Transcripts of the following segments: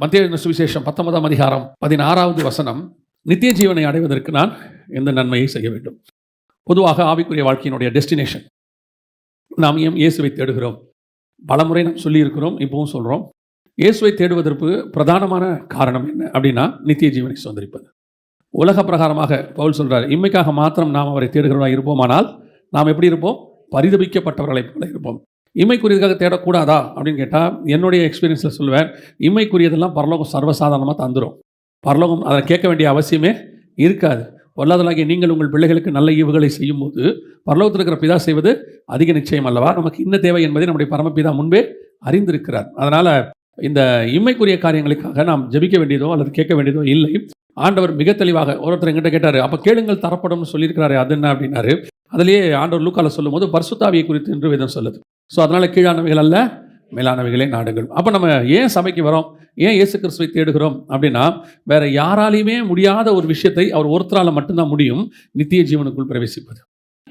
மத்தேயு சுவிசேஷம் 19ஆம் அதிகாரம் 16வது வசனம், நித்திய ஜீவனை அடைவதற்கு நான் எந்த நன்மையை செய்ய வேண்டும். பொதுவாக ஆவிக்குரிய வாழ்க்கையினுடைய டெஸ்டினேஷன், நாம் ஏன் இயேசுவை தேடுகிறோம்? பலமுறை நாம் சொல்லியிருக்கிறோம், இப்பவும் சொல்கிறோம். இயேசுவை தேடுவதற்கு பிரதானமான காரணம் என்ன அப்படின்னா, நித்திய ஜீவனை சுதந்திரிப்பது. உலக பிரகாரமாக பவுல் சொல்கிறார், இம்மைக்காக மாத்திரம் நாம் அவரை தேடுகிறவராக இருப்போமானால் நாம் எப்படி இருப்போம்? பரிதபிக்கப்பட்டவர்களைப் போல இருப்போம். இம்மைக்குரியதுக்காக தேடக்கூடாதா அப்படின்னு கேட்டால், என்னுடைய எக்ஸ்பீரியன்ஸில் சொல்லுவேன், இம்மைக்குரியதெல்லாம் பரலோகம் சர்வசாதாரணமாக தந்துடும். பரலோகம் அதை கேட்க வேண்டிய அவசியமே இருக்காது. பொல்லாதலாகிய நீங்கள் உங்கள் பிள்ளைகளுக்கு நல்ல ஈவுகளை செய்யும்போது பரலோகத்தில் இருக்கிற பிதா செய்வது அதிக நிச்சயம் அல்லவா? நமக்கு இன்ன தேவை என்பதை நம்முடைய பரமபிதா முன்பே அறிந்திருக்கிறார். அதனால் இந்த இம்மைக்குரிய காரியங்களுக்காக நாம் ஜெபிக்க வேண்டியதோ அல்லது கேட்க வேண்டியதோ இல்லை. ஆண்டவர் மிக தெளிவாக ஒருத்தர் எங்கிட்ட கேட்டார், அப்போ கேளுங்கள் தரப்படும்னு சொல்லியிருக்கிறாரு, அது என்ன அப்படின்னாரு. அதிலேயே ஆண்டவர் லூக்கால சொல்லும் போது பரிசுத்தாவியை குறித்து என்று வேதம் சொல்லுது. ஸோ அதனால் கீழானவைகள் அல்ல மேலானவைகளே நாடுகள். அப்போ நம்ம ஏன் சபைக்கு வரோம், ஏன் இயேசு கிறிஸ்துவை தேடுகிறோம் அப்படின்னா, வேற யாராலையுமே முடியாத ஒரு விஷயத்தை அவர் ஒருத்தரால் மட்டும்தான் முடியும், நித்திய ஜீவனுக்குள் பிரவேசிப்பது.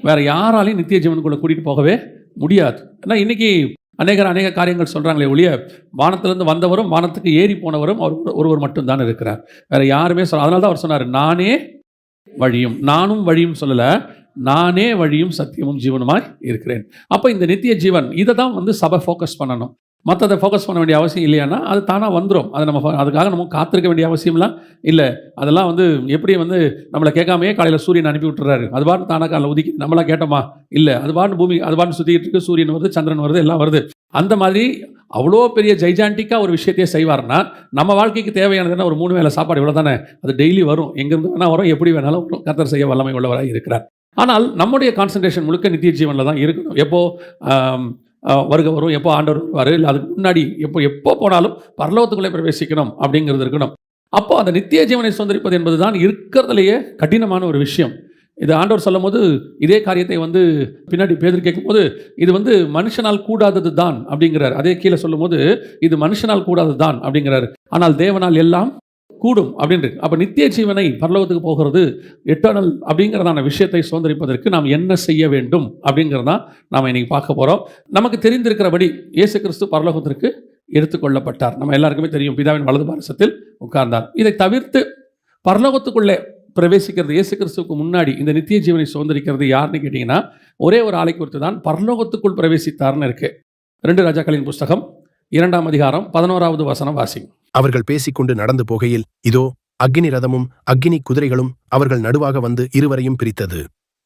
வேற யாராலையும் நித்திய ஜீவனுக்குள்ளே கூட்டிகிட்டு போகவே முடியாது. ஏன்னா இன்னைக்கு அநேக காரியங்கள் சொல்கிறாங்களே ஒழிய, வானத்திலிருந்து வந்தவரும் வானத்துக்கு ஏறி போனவரும் அவர் ஒருவர் மட்டும்தான் இருக்கிறார். வேற யாருமே அதனால தான் அவர் சொன்னார், நானே வழியும். நானும் வழியும் சொல்லலை, நானே வழியும் சத்தியமும் ஜீவனுமாய் இருக்கிறேன். அப்போ இந்த நித்திய ஜீவன் இதை தான் சபை ஃபோக்கஸ் பண்ணணும். மற்றதை ஃபோக்கஸ் பண்ண வேண்டிய அவசியம் இல்லையானா அது தானாக வந்துடும். அதை நம்ம அதுக்காக நம்ம காத்திருக்க வேண்டிய அவசியம்லாம் இல்லை. அதெல்லாம் எப்படி நம்மளை கேட்காமையே காலையில் சூரியன் அனுப்பி விட்டுறாரு, அது பாட்டு தானாக காலையில் உதிக்கி நம்மளாம் கேட்டோமா? இல்லை, அது பாட்டு பூமி அது பாட்டு சுற்றிக்கிட்டு இருக்கு, சூரியன் வருது, சந்திரன் வருது, எல்லாம் வருது. அந்த மாதிரி அவ்வளோ பெரிய ஜைஜாண்டிக்காக ஒரு விஷயத்தையே செய்வார்னா, நம்ம வாழ்க்கைக்கு தேவையானதுன்னா ஒரு 3 வேளை சாப்பாடு இவ்வளோ தானே, அது டெய்லி வரும், எங்கேருந்து வேணால் வரும், எப்படி வேணாலும் வரும். கர்த்தர் செய்ய வல்லமை உள்ளவராக இருக்கிறார். ஆனால் நம்முடைய கான்சன்ட்ரேஷன் முழுக்க நித்திய ஜீவனில் தான் இருக்கணும். எப்போ வருகை வரும், எப்போ ஆண்டவர் வருவார், இல்லை அதுக்கு முன்னாடி எப்போ போனாலும் பரலோகத்துக்குள்ளே பிரவேசிக்கணும் அப்படிங்கிறது இருக்கணும். அப்போ அந்த நித்திய ஜீவனை சுதந்திரிப்பது என்பது தான் இருக்கிறதுலையே கடினமான ஒரு விஷயம். இது ஆண்டவர் சொல்லும் போது இதே காரியத்தை பின்னாடி பேதுரு கேட்கும்போது, இது மனுஷனால் கூடாதது தான் அப்படிங்கிறார். அதே கீழே சொல்லும் போது இது மனுஷனால் கூடாதது தான் அப்படிங்கிறார். ஆனால் தேவனால் எல்லாம் கூடும் அப்படின்றது. அப்போ நித்திய ஜீவனை பரலோகத்துக்கு போகிறது, எட்டர்னல் அப்படிங்கிறதான விஷயத்தை சுதந்திரிப்பதற்கு நாம் என்ன செய்ய வேண்டும் அப்படிங்கிறதான் நாம் இன்னைக்கு பார்க்க போகிறோம். நமக்கு தெரிந்திருக்கிறபடி இயேசு கிறிஸ்து பரலோகத்திற்கு எடுத்துக்கொள்ளப்பட்டார். நம்ம எல்லாருக்குமே தெரியும், பிதாவின் வலது பாரசத்தில் உட்கார்ந்தார். இதை தவிர்த்து பரலோகத்துக்குள்ளே பிரவேசிக்கிறது, இயேசு கிறிஸ்துவுக்கு முன்னாடி இந்த நித்திய ஜீவனை சுதந்திரிக்கிறது யாருன்னு கேட்டிங்கன்னா, ஒரே ஒரு ஆளை குறித்து தான் பரலோகத்துக்குள் பிரவேசித்தார்னு இருக்கு. 2 ராஜாக்களின் புஸ்தகம் 2ஆம் அதிகாரம் 11வது வசனம் வாசிங்க. அவர்கள் பேசிக்கொண்டு நடந்து போகையில், இதோ அக்கினி ரதமும் அக்கினி குதிரைகளும் அவர்கள் நடுவாக வந்து இருவரையும் பிரித்தது.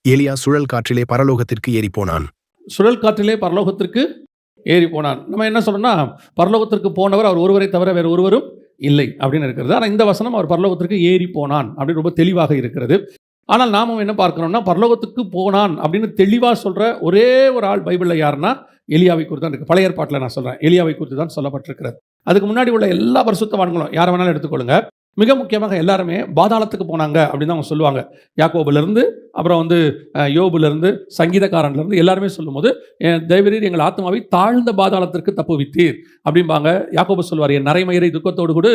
எலியா சுழல் காற்றிலே பரலோகத்திற்கு ஏறி போனான். சுழல் காற்றிலே பரலோகத்திற்கு ஏறி போனான். நம்ம என்ன சொல்லணும்னா, பரலோகத்திற்கு போனவர் அவர் ஒருவரை தவிர வேறு ஒருவரும் இல்லை அப்படின்னு இருக்கிறது. ஆனால் இந்த வசனம் அவர் பரலோகத்திற்கு ஏறி போனான் அப்படின்னு ரொம்ப தெளிவாக இருக்கிறது. ஆனால் நாமும் என்ன பார்க்கணும்னா, பரலோகத்துக்கு போனான் அப்படின்னு தெளிவாக சொல்கிற ஒரே ஒரு ஆள் பைபிளில் யாருன்னா எலியாவை குறித்து தான் இருக்குது. பழைய ஏற்பாட்டில் நான் சொல்கிறேன், எலியாவை குறித்து தான் சொல்லப்பட்டிருக்கிறது. அதுக்கு முன்னாடி உள்ள எல்லா பரிசுத்தவான்களும் யாரை வேணாலும் எடுத்துக்கொள்ளுங்க, மிக முக்கியமாக எல்லாருமே பாதாளத்துக்கு போனாங்க அப்படின்னு அவங்க சொல்லுவாங்க. யாக்கோபிலிருந்து, அப்புறம் யோபுலேருந்து, சங்கீதக்காரன்லேருந்து எல்லாருமே சொல்லும்போது, தேவரீர் எங்கள் ஆத்மாவை தாழ்ந்த பாதாளத்திற்கு தப்புவித்தீர் அப்படிம்பாங்க. யாக்கோபு சொல்வார், என் நரைமயிரை துக்கத்தோடு கூட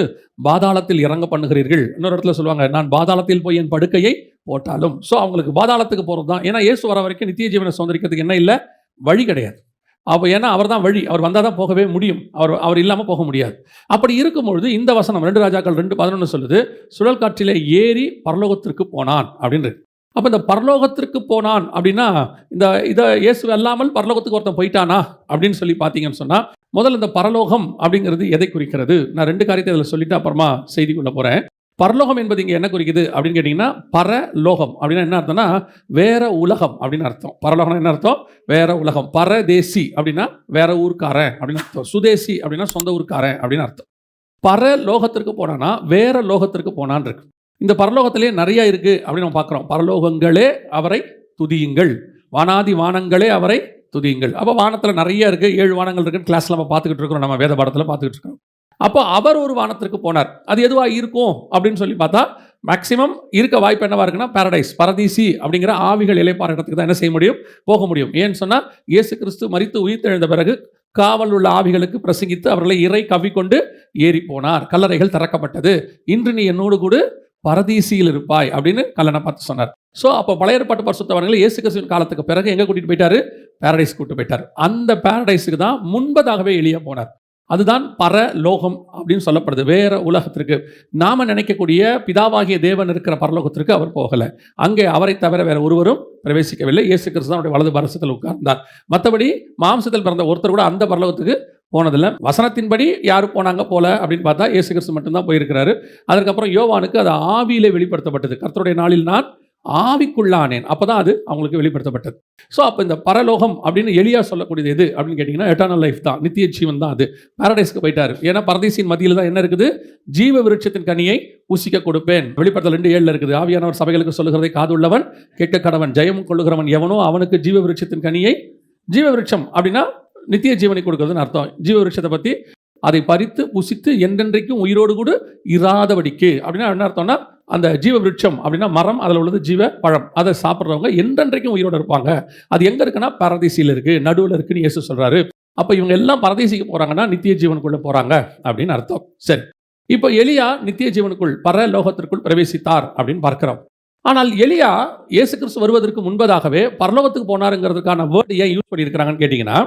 பாதாளத்தில் இறங்க பண்ணுகிறீர்கள். இன்னொரு இடத்துல சொல்லுவாங்க, நான் பாதாளத்தில் போய் என் படுக்கையை போட்டாலும். ஸோ அவங்களுக்கு பாதாளத்துக்கு போகிறது தான். ஏன்னா இயேசு வர வரைக்கும் நித்திய ஜீவனை சுதந்திரிக்கிறதுக்கு என்ன இல்லை, வழி கிடையாது. அப்போ ஏன்னா அவர் தான் வழி, அவர் வந்தால் தான் போகவே முடியும், அவர் இல்லாமல் போக முடியாது. அப்படி இருக்கும்பொழுது இந்த வசனம் 2 ராஜாக்கள் 2:11 சொல்லுது, சுழல் காற்றிலே ஏறி பரலோகத்திற்கு போனான் அப்படின்னு. அப்போ இந்த பரலோகத்திற்கு போனான் அப்படின்னா, இதை இயேசு அல்லாமல் பரலோகத்துக்கு ஒருத்தன் போயிட்டானா அப்படின்னு சொல்லி பார்த்தீங்கன்னு சொன்னால், முதல்ல இந்த பரலோகம் அப்படிங்கிறது எதை குறிக்கிறது? நான் 2 காரியத்தை இதில் சொல்லிட்டு அப்புறமா செய்திக்குள்ள போகிறேன். பரலோகம் என்பது இங்கே என்ன குறிக்குது அப்படின்னு கேட்டிங்கன்னா, பரலோகம் அப்படின்னா என்ன அர்த்தம்னா வேற உலகம் அப்படின்னு அர்த்தம். பரலோகம் என்ன அர்த்தம்? வேற உலகம். பரதேசி அப்படின்னா வேற ஊர்க்காரன் அப்படின்னு அர்த்தம். சுதேசி அப்படின்னா சொந்த ஊர்க்காரன் அப்படின்னு அர்த்தம். பரலோகத்திற்கு போனான்னா வேற லோகத்திற்கு போனான் இருக்கு. இந்த பரலோகத்திலே நிறைய இருக்குது அப்படின்னு நம்ம பார்க்குறோம். பரலோகங்களே அவரை துதியுங்கள், வானாதி வானங்களே அவரை துதியுங்கள். அப்போ வானத்தில் நிறைய இருக்குது, 7 வானங்கள் இருக்குன்னு கிளாஸில் நம்ம பார்த்துக்கிட்டு இருக்கிறோம், நம்ம வேத பாடத்தில் பார்த்துக்கிட்டு இருக்கிறோம். அப்போ அவர் ஒரு வானத்திற்கு போனார். அது எதுவாக இருக்கும் அப்படின்னு சொல்லி பார்த்தா, மேக்சிமம் இருக்க வாய்ப்பு என்னவா இருக்குன்னா பாரடைஸ், பரதீசி அப்படிங்கிற ஆவிகள் இளைப்பாற இடத்துக்கு தான் என்ன செய்ய முடியும், போக முடியும். ஏன்னு சொன்னால் இயேசு கிறிஸ்து மரித்து உயிர்த்தெழுந்த பிறகு காவல் உள்ள ஆவிகளுக்கு பிரசங்கித்து அவர்களை இறை கவ்விக்கொண்டு ஏறி போனார். கல்லறைகள் திறக்கப்பட்டது. இன்று நீ என்னோடு கூட பரதீசியில் இருப்பாய் அப்படின்னு கல்லனை பார்த்து சொன்னார். ஸோ அப்போ பழைய ஏற்பாட்டு பரிசுத்தவான்களை இயேசு கிறிஸ்துவின் காலத்துக்கு பிறகு எங்கே கூட்டிகிட்டு போயிட்டாரு? பாரடைஸ் கூட்டு போயிட்டார். அந்த பாரடைஸுக்கு தான் முன்பதாகவே எலியா போனார். அதுதான் பரலோகம் அப்படின்னு சொல்லப்படுது. வேற உலகத்திற்கு, நாம நினைக்கக்கூடிய பிதாவாகிய தேவன் இருக்கிற பரலோகத்திற்கு அவர் போகலை. அங்கே அவரை தவிர வேற ஒருவரும் பிரவேசிக்கவில்லை. இயேசு கிறிஸ்து தான் அவருடைய வலது பரிசத்தில் உட்கார்ந்தார். மற்றபடி மாம்சத்தில் பிறந்த ஒருத்தர் கூட அந்த பரலோகத்துக்கு போனதில்லை. வசனத்தின்படி யார் போனாங்க போல அப்படின்னு பார்த்தா இயேசு கிறிஸ்து மட்டும்தான் போயிருக்கிறாரு. அதற்கப்புறம் யோவானுக்கு அது ஆவியிலே வெளிப்படுத்தப்பட்டது. கர்த்தருடைய நாளில் நான் ஆவிக்குள்ளானேன், அப்பதான் அது அவங்களுக்கு வெளிப்படுத்தப்பட்டது. ஸோ அப்போ இந்த பரலோகம் அப்படின்னு எலியா சொல்லக்கூடியது எது அப்படின்னு கேட்டிங்கன்னா எட்டர்னல் லைஃப் தான், நித்திய ஜீவன் தான். அது பாரடைஸ்க்கு போயிட்டாரு. ஏன்னா பரதீசின் மத்தியில் தான் என்ன இருக்குது? ஜீவ விருட்சத்தின் கனியை புசிக்க கொடுப்பேன். வெளிப்படுத்தல் 2:7 இருக்குது. ஆவியானவர் சபைகளுக்கு சொல்லுகிறதை காதுள்ளவன் கேட்க கடவன். ஜெயம் கொள்ளுகிறவன் எவனோ அவனுக்கு ஜீவ விருட்சத்தின் கனியை, ஜீவ விருட்சம் அப்படின்னா நித்திய ஜீவனை கொடுக்குறதுன்னு அர்த்தம். ஜீவ விருட்சத்தை பற்றி அதை பறித்து புசித்து என்றென்றைக்கும் உயிரோடு கூட இராதபடிக்கு அப்படின்னா என்ன அர்த்தம்னா, அந்த ஜீவ விருட்சம் அப்படின்னா மரம், அதில் உள்ளது ஜீவ பழம். அதை சாப்பிட்றவங்க என்றென்றைக்கும் உயிரோடு இருப்பாங்க. அது எங்கே இருக்குன்னா பரதீசியில் இருக்குது, நடுவில் இருக்குன்னு இயேசு சொல்கிறாரு. அப்போ இவங்க எல்லாம் பரதீசிக்கு போகிறாங்கன்னா நித்திய ஜீவனுக்குள்ளே போகிறாங்க அப்படின்னு அர்த்தம். சரி, இப்போ எலியா நித்திய ஜீவனுக்குள் பரலோகத்திற்குள் பிரவேசித்தார் அப்படின்னு பார்க்கிறோம். ஆனால் எலியா இயேசு கிறிஸ்து வருவதற்கு முன்பதாகவே பரலோகத்துக்கு போனாருங்கிறதுக்கான வேர்டு ஏன் யூஸ் பண்ணியிருக்கிறாங்கன்னு கேட்டிங்கன்னா,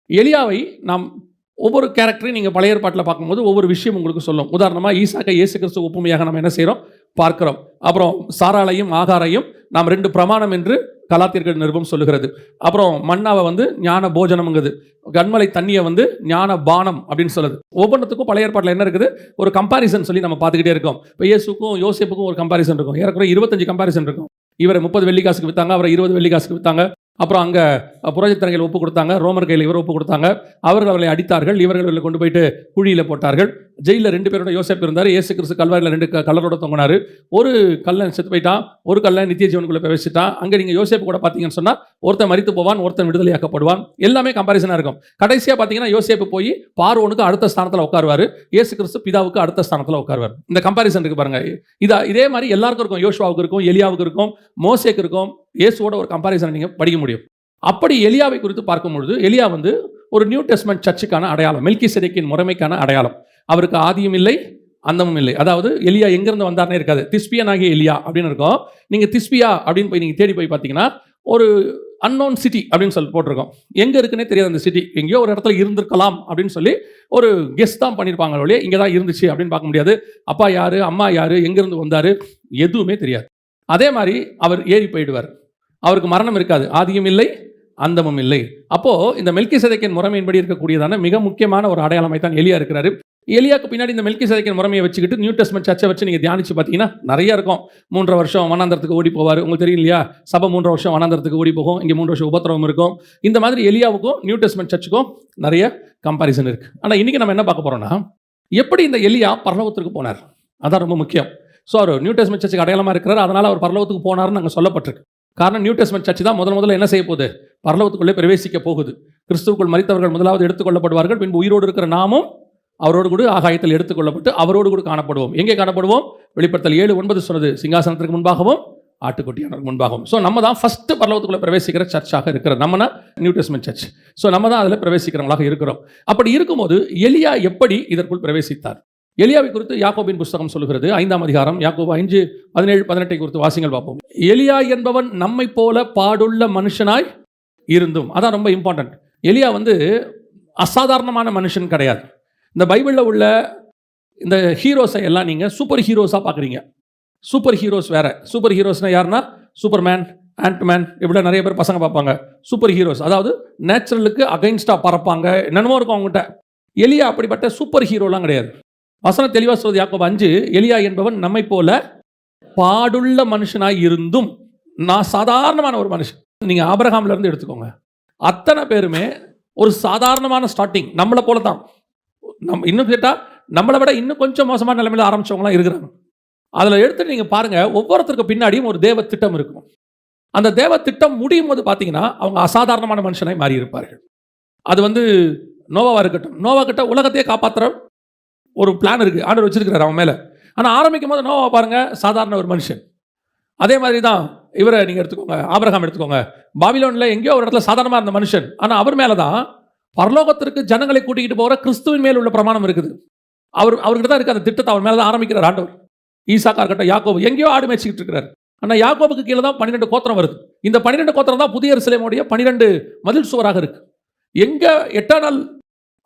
எலியாவை நாம் ஒவ்வொரு கேரக்டரையும் நீங்கள் பழைய ஏற்பாட்டில் பார்க்கும்போது ஒவ்வொரு விஷயம் உங்களுக்கு சொல்லும். உதாரணமாக ஈசாக்கை இயேசு கிறிஸ்து ஒப்புமையாக நம்ம என்ன செய்கிறோம் பார்க்கிறோம். அப்புறம் சாராளையும் ஆகாரையும் நாம் 2 பிரமாணம் என்று கலாத்தியர்கள் நிருபம் சொல்லுகிறது. அப்புறம் மன்னாவை ஞான போஜனம்ங்குது, கண்மலை தண்ணியை ஞான பானம் அப்படின்னு சொல்லுது. ஒவ்வொன்றுத்துக்கும் பழைய ஏற்பாட்டில் என்ன இருக்குது? ஒரு கம்பாரிசன் சொல்லி நம்ம பார்த்துக்கிட்டே இருக்கோம். இப்போ இயேசுக்கும் யோசேப்புக்கும் ஒரு கம்பாரிசன் இருக்கும். ஏறக்குறைய 25 கம்பாரிசன் இருக்கும். இவரை 30 வெள்ளிக்காசுக்கு விற்றாங்க, அவரை 20 வெள்ளிக்காசுக்கு விற்றாங்க. அப்புறம் அங்கே புரோஜத்தர் கையில் ஒப்பு கொடுத்தாங்க, ரோமர் கையில் இவர் ஒப்பு கொடுத்தாங்க. அவர்கள் அவர்களை அடித்தார்கள், இவர்களை கொண்டு போயிட்டு குழியில் போட்டார்கள். ஜெயிலில் 2 பேரோட யோசேப்பு இருந்தார். இயேசு கிறிஸ்து கல்வாரியில் 2 கல்லரோட தொங்கினார். ஒரு கல்லன் செத்து போயிட்டான், ஒரு கல்லன் நித்திய ஜீவனுக்குள்ளே பிரவேசிட்டான். அங்கே நீங்கள் யோசேப்பு கூட பார்த்தீங்கன்னு சொன்னால் ஒருத்தன் மரித்து போவான், ஒருத்தன் விடுதலையாக்கப்படுவான். எல்லாமே கம்பாரிசனாக இருக்கும். கடைசியாக பார்த்தீங்கன்னா யோசேப்பு போய் பார்வோனுக்கு அடுத்த ஸ்தானத்தில் உட்காருவார், இயேசு கிறிஸ்து பிதாவுக்கு அடுத்த ஸ்தானத்தில் உட்காருவார். இந்த கம்பாரிசன் இருக்கு பாருங்க. இதே மாதிரி எல்லாருக்கும் இருக்கும். யோசுவாவுக்கு இருக்கும், எலியாவுக்கு இருக்கும், மோசேக்கு இருக்கும். இயேசுவோட ஒரு கம்பாரிசனை நீங்கள் படிக்க முடியும். அப்படி எலியாவை குறித்து பார்க்கும்பொழுது எலியா ஒரு நியூ டெஸ்ட்மென்ட் சர்ச்சுக்கான அடையாளம், மெல்கிசேதேக்கின் முறைமைக்கான அடையாளம். அவருக்கு ஆதியும் இல்லை அந்தமும் இல்லை. அதாவது எலியா எங்கிருந்து வந்தார்னே இருக்காது. திஸ்பியனாகிய எலியா அப்படின்னு இருக்கும். நீங்கள் திஸ்பியா அப்படின்னு போய் நீங்கள் தேடி போய் பார்த்தீங்கன்னா ஒரு அன்னோன் சிட்டி அப்படின்னு சொல்லி போட்டிருக்கோம். எங்கே இருக்குன்னே தெரியாது அந்த சிட்டி. எங்கேயோ ஒரு இடத்துல இருந்திருக்கலாம் அப்படின்னு சொல்லி ஒரு கெஸ் தான் பண்ணியிருப்பாங்க. ஒழிய இங்கே தான் இருந்துச்சு அப்படின்னு பார்க்க முடியாது. அப்பா யார், அம்மா யார், எங்கேருந்து வந்தார், எதுவுமே தெரியாது. அதே மாதிரி அவர் ஏறி போயிடுவார். அவருக்கு மரணம் இருக்காது, ஆதியும் இல்லை அந்தமும் இல்லை. அப்போது இந்த மெல்கிசேதேக்கின் முறைமையின்படி இருக்கக்கூடியதான மிக முக்கியமான ஒரு அடையாளமை தான் எலியா இருக்கிறாரு. எலியாவுக்கு பின்னாடி இந்த மெல்கிசேதேக்கின் முறைமையை வச்சுக்கிட்டு நியூ டெஸ்ட்மென்ட் சர்ச்சை வச்சு நீங்கள் தியானிச்சு பார்த்தீங்கன்னா நிறைய இருக்கும். 3 வருஷம் வனாந்தரத்துக்கு ஓடி போவார். உங்களுக்கு தெரியும் இல்லையா? சபை 3 வருஷம் வனாந்தரத்துக்கு ஓடி போகும். இங்கே 3 வருஷம் உபத்திரவம் இருக்கும். இந்த மாதிரி எலியாவுக்கும் நியூ டெஸ்ட்மென்ட் சர்ச்சுக்கும் நிறைய கம்பாரிசன் இருக்குது. ஆனால் இன்றைக்கி நம்ம என்ன பார்க்க போகிறோம்னா, எப்படி இந்த எலியா பரலோகத்திற்கு போனார், அதான் ரொம்ப முக்கியம். ஸோ அவர் நியூ டெஸ்ட்மென்ட் சர்ச்சுக்கு அடையாளமாக இருக்கிறார். அதனால் அவர் பரலோகத்துக்கு போனார்னு நாங்கள் சொல்லப்பட்டிருக்கு. காரணம் நியூ டெஸ்ட்மென்ட் சர்ச் தான் முதல்ல என்ன செய்ய போகுது? பரலோகத்துக்குள்ளே பிரவேசிக்க போகுது. கிறிஸ்துவுக்குள் மரித்தவர்கள் முதலாவது எடுத்துக்கொள்ளப்படுவார்கள், பின்பு உயிரோடு இருக்கிற நாமும் அவரோடு கூட ஆகாயத்தில் எடுத்துக்கொள்ளப்பட்டு அவரோடு கூட காணப்படுவோம். எங்கே காணப்படுவோம்? வெளிப்படுத்தல் 7:9 சொன்னது, சிங்காசனத்திற்கு முன்பாகவும் ஆட்டுக்குட்டியானவருக்கு முன்பாகவும். ஸோ நம்ம தான் ஃபர்ஸ்ட் பரலோகத்துக்குள்ளே பிரவேசிக்கிற சர்ச்சாக இருக்கிறோம். நம்மனா நியூ டெஸ்ட்மென்ட் சர்ச். ஸோ நம்ம தான் அதில் பிரவேசிக்கிறவங்களாக இருக்கிறோம். அப்படி இருக்கும்போது எலியா எப்படி இதற்குள் பிரவேசித்தார்? எலியாவை குறித்து யாக்கோபின் புஸ்தகம் சொல்லுகிறது. 5ஆம் அதிகாரம் யாக்கோபு 5:17-18 குறித்து வாசிங்கள் பார்ப்போம். எலியா என்பவன் நம்மை போல பாடுள்ள மனுஷனாய் இருந்தும், அதான் ரொம்ப இம்பார்ட்டன்ட். எலியா அசாதாரணமான மனுஷன் கிடையாது. இந்த பைபிளில் உள்ள இந்த ஹீரோஸை எல்லாம் நீங்கள் சூப்பர் ஹீரோஸாக பார்க்குறீங்க. சூப்பர் ஹீரோஸ் வேறு. சூப்பர் ஹீரோஸ்னால் யாருன்னா சூப்பர்மேன், ஆண்ட்மேன், இப்படி நிறைய பேர் பசங்க பார்ப்பாங்க. சூப்பர் ஹீரோஸ் அதாவது நேச்சுரலுக்கு அகைன்ஸ்டாக பறப்பாங்க, என்னென்னமோ இருக்கும் அவங்ககிட்ட. எலியா அப்படிப்பட்ட சூப்பர் ஹீரோலாம் கிடையாது. வசனம் தெளிவாக சொல்வது யாக்கோபு 5, எலியா என்பவன் நம்மை போல பாடுள்ள மனுஷனாய் இருந்தும், நான் சாதாரணமான ஒரு மனுஷன். நீங்கள் ஆபிரகாம்ல இருந்து எடுத்துக்கோங்க, அத்தனை பேருமே ஒரு சாதாரணமான ஸ்டார்டிங், நம்மளை போல தான். நம்ம இன்னும் கேட்டால் நம்மளை விட இன்னும் கொஞ்சம் மோசமான நிலைமையில் ஆரம்பித்தவங்களாம் இருக்கிறாங்க. அதில் எடுத்துட்டு நீங்கள் பாருங்கள், ஒவ்வொருத்தருக்கு பின்னாடியும் ஒரு தேவ திட்டம் இருக்கும். அந்த தேவ திட்டம் முடியும் போது பார்த்தீங்கன்னா அவங்க அசாதாரணமான மனுஷனாய் மாறி இருப்பார்கள். அது நோவாவாக இருக்கட்டும். நோவா கிட்ட உலகத்தையே காப்பாற்றுற ஒரு பிளான் இருக்குது, ஆண்டவர் வச்சிருக்கிறார் அவன் மேலே. ஆனால் ஆரம்பிக்கும் போது நோவா பாருங்கள், சாதாரண ஒரு மனுஷன். அதே மாதிரி தான் இவரை நீங்கள் எடுத்துக்கோங்க, ஆபிரகாம் எடுத்துக்கோங்க. பாபிலோனில் எங்கேயோ ஒரு இடத்துல சாதாரணமாக இருந்த மனுஷன். ஆனால் அவர் மேலே தான் பரலோகத்திற்கு ஜனங்களை கூட்டிகிட்டு போகிற கிறிஸ்துவின் மேல் உள்ள பிரமாணம் இருக்குது. அவர்கிட்ட தான் இருக்குது அந்த திட்டத்தை. அவர் மேலே தான் ஆரம்பிக்கிறார் ஆண்டவர். ஈசாக்கா இருக்கட்டும், யாக்கோபு எங்கேயோ ஆடு மேய்ச்சிக்கிட்டு இருக்கிறார். ஆனால் யாக்கோபுக்கு கீழே தான் 12 கோத்திரம் வருது. இந்த 12 கோத்திரம் தான் புதிய எருசலேமுடைய 12 மதில் சுவராக இருக்குது. எங்கே எட்டர்னல்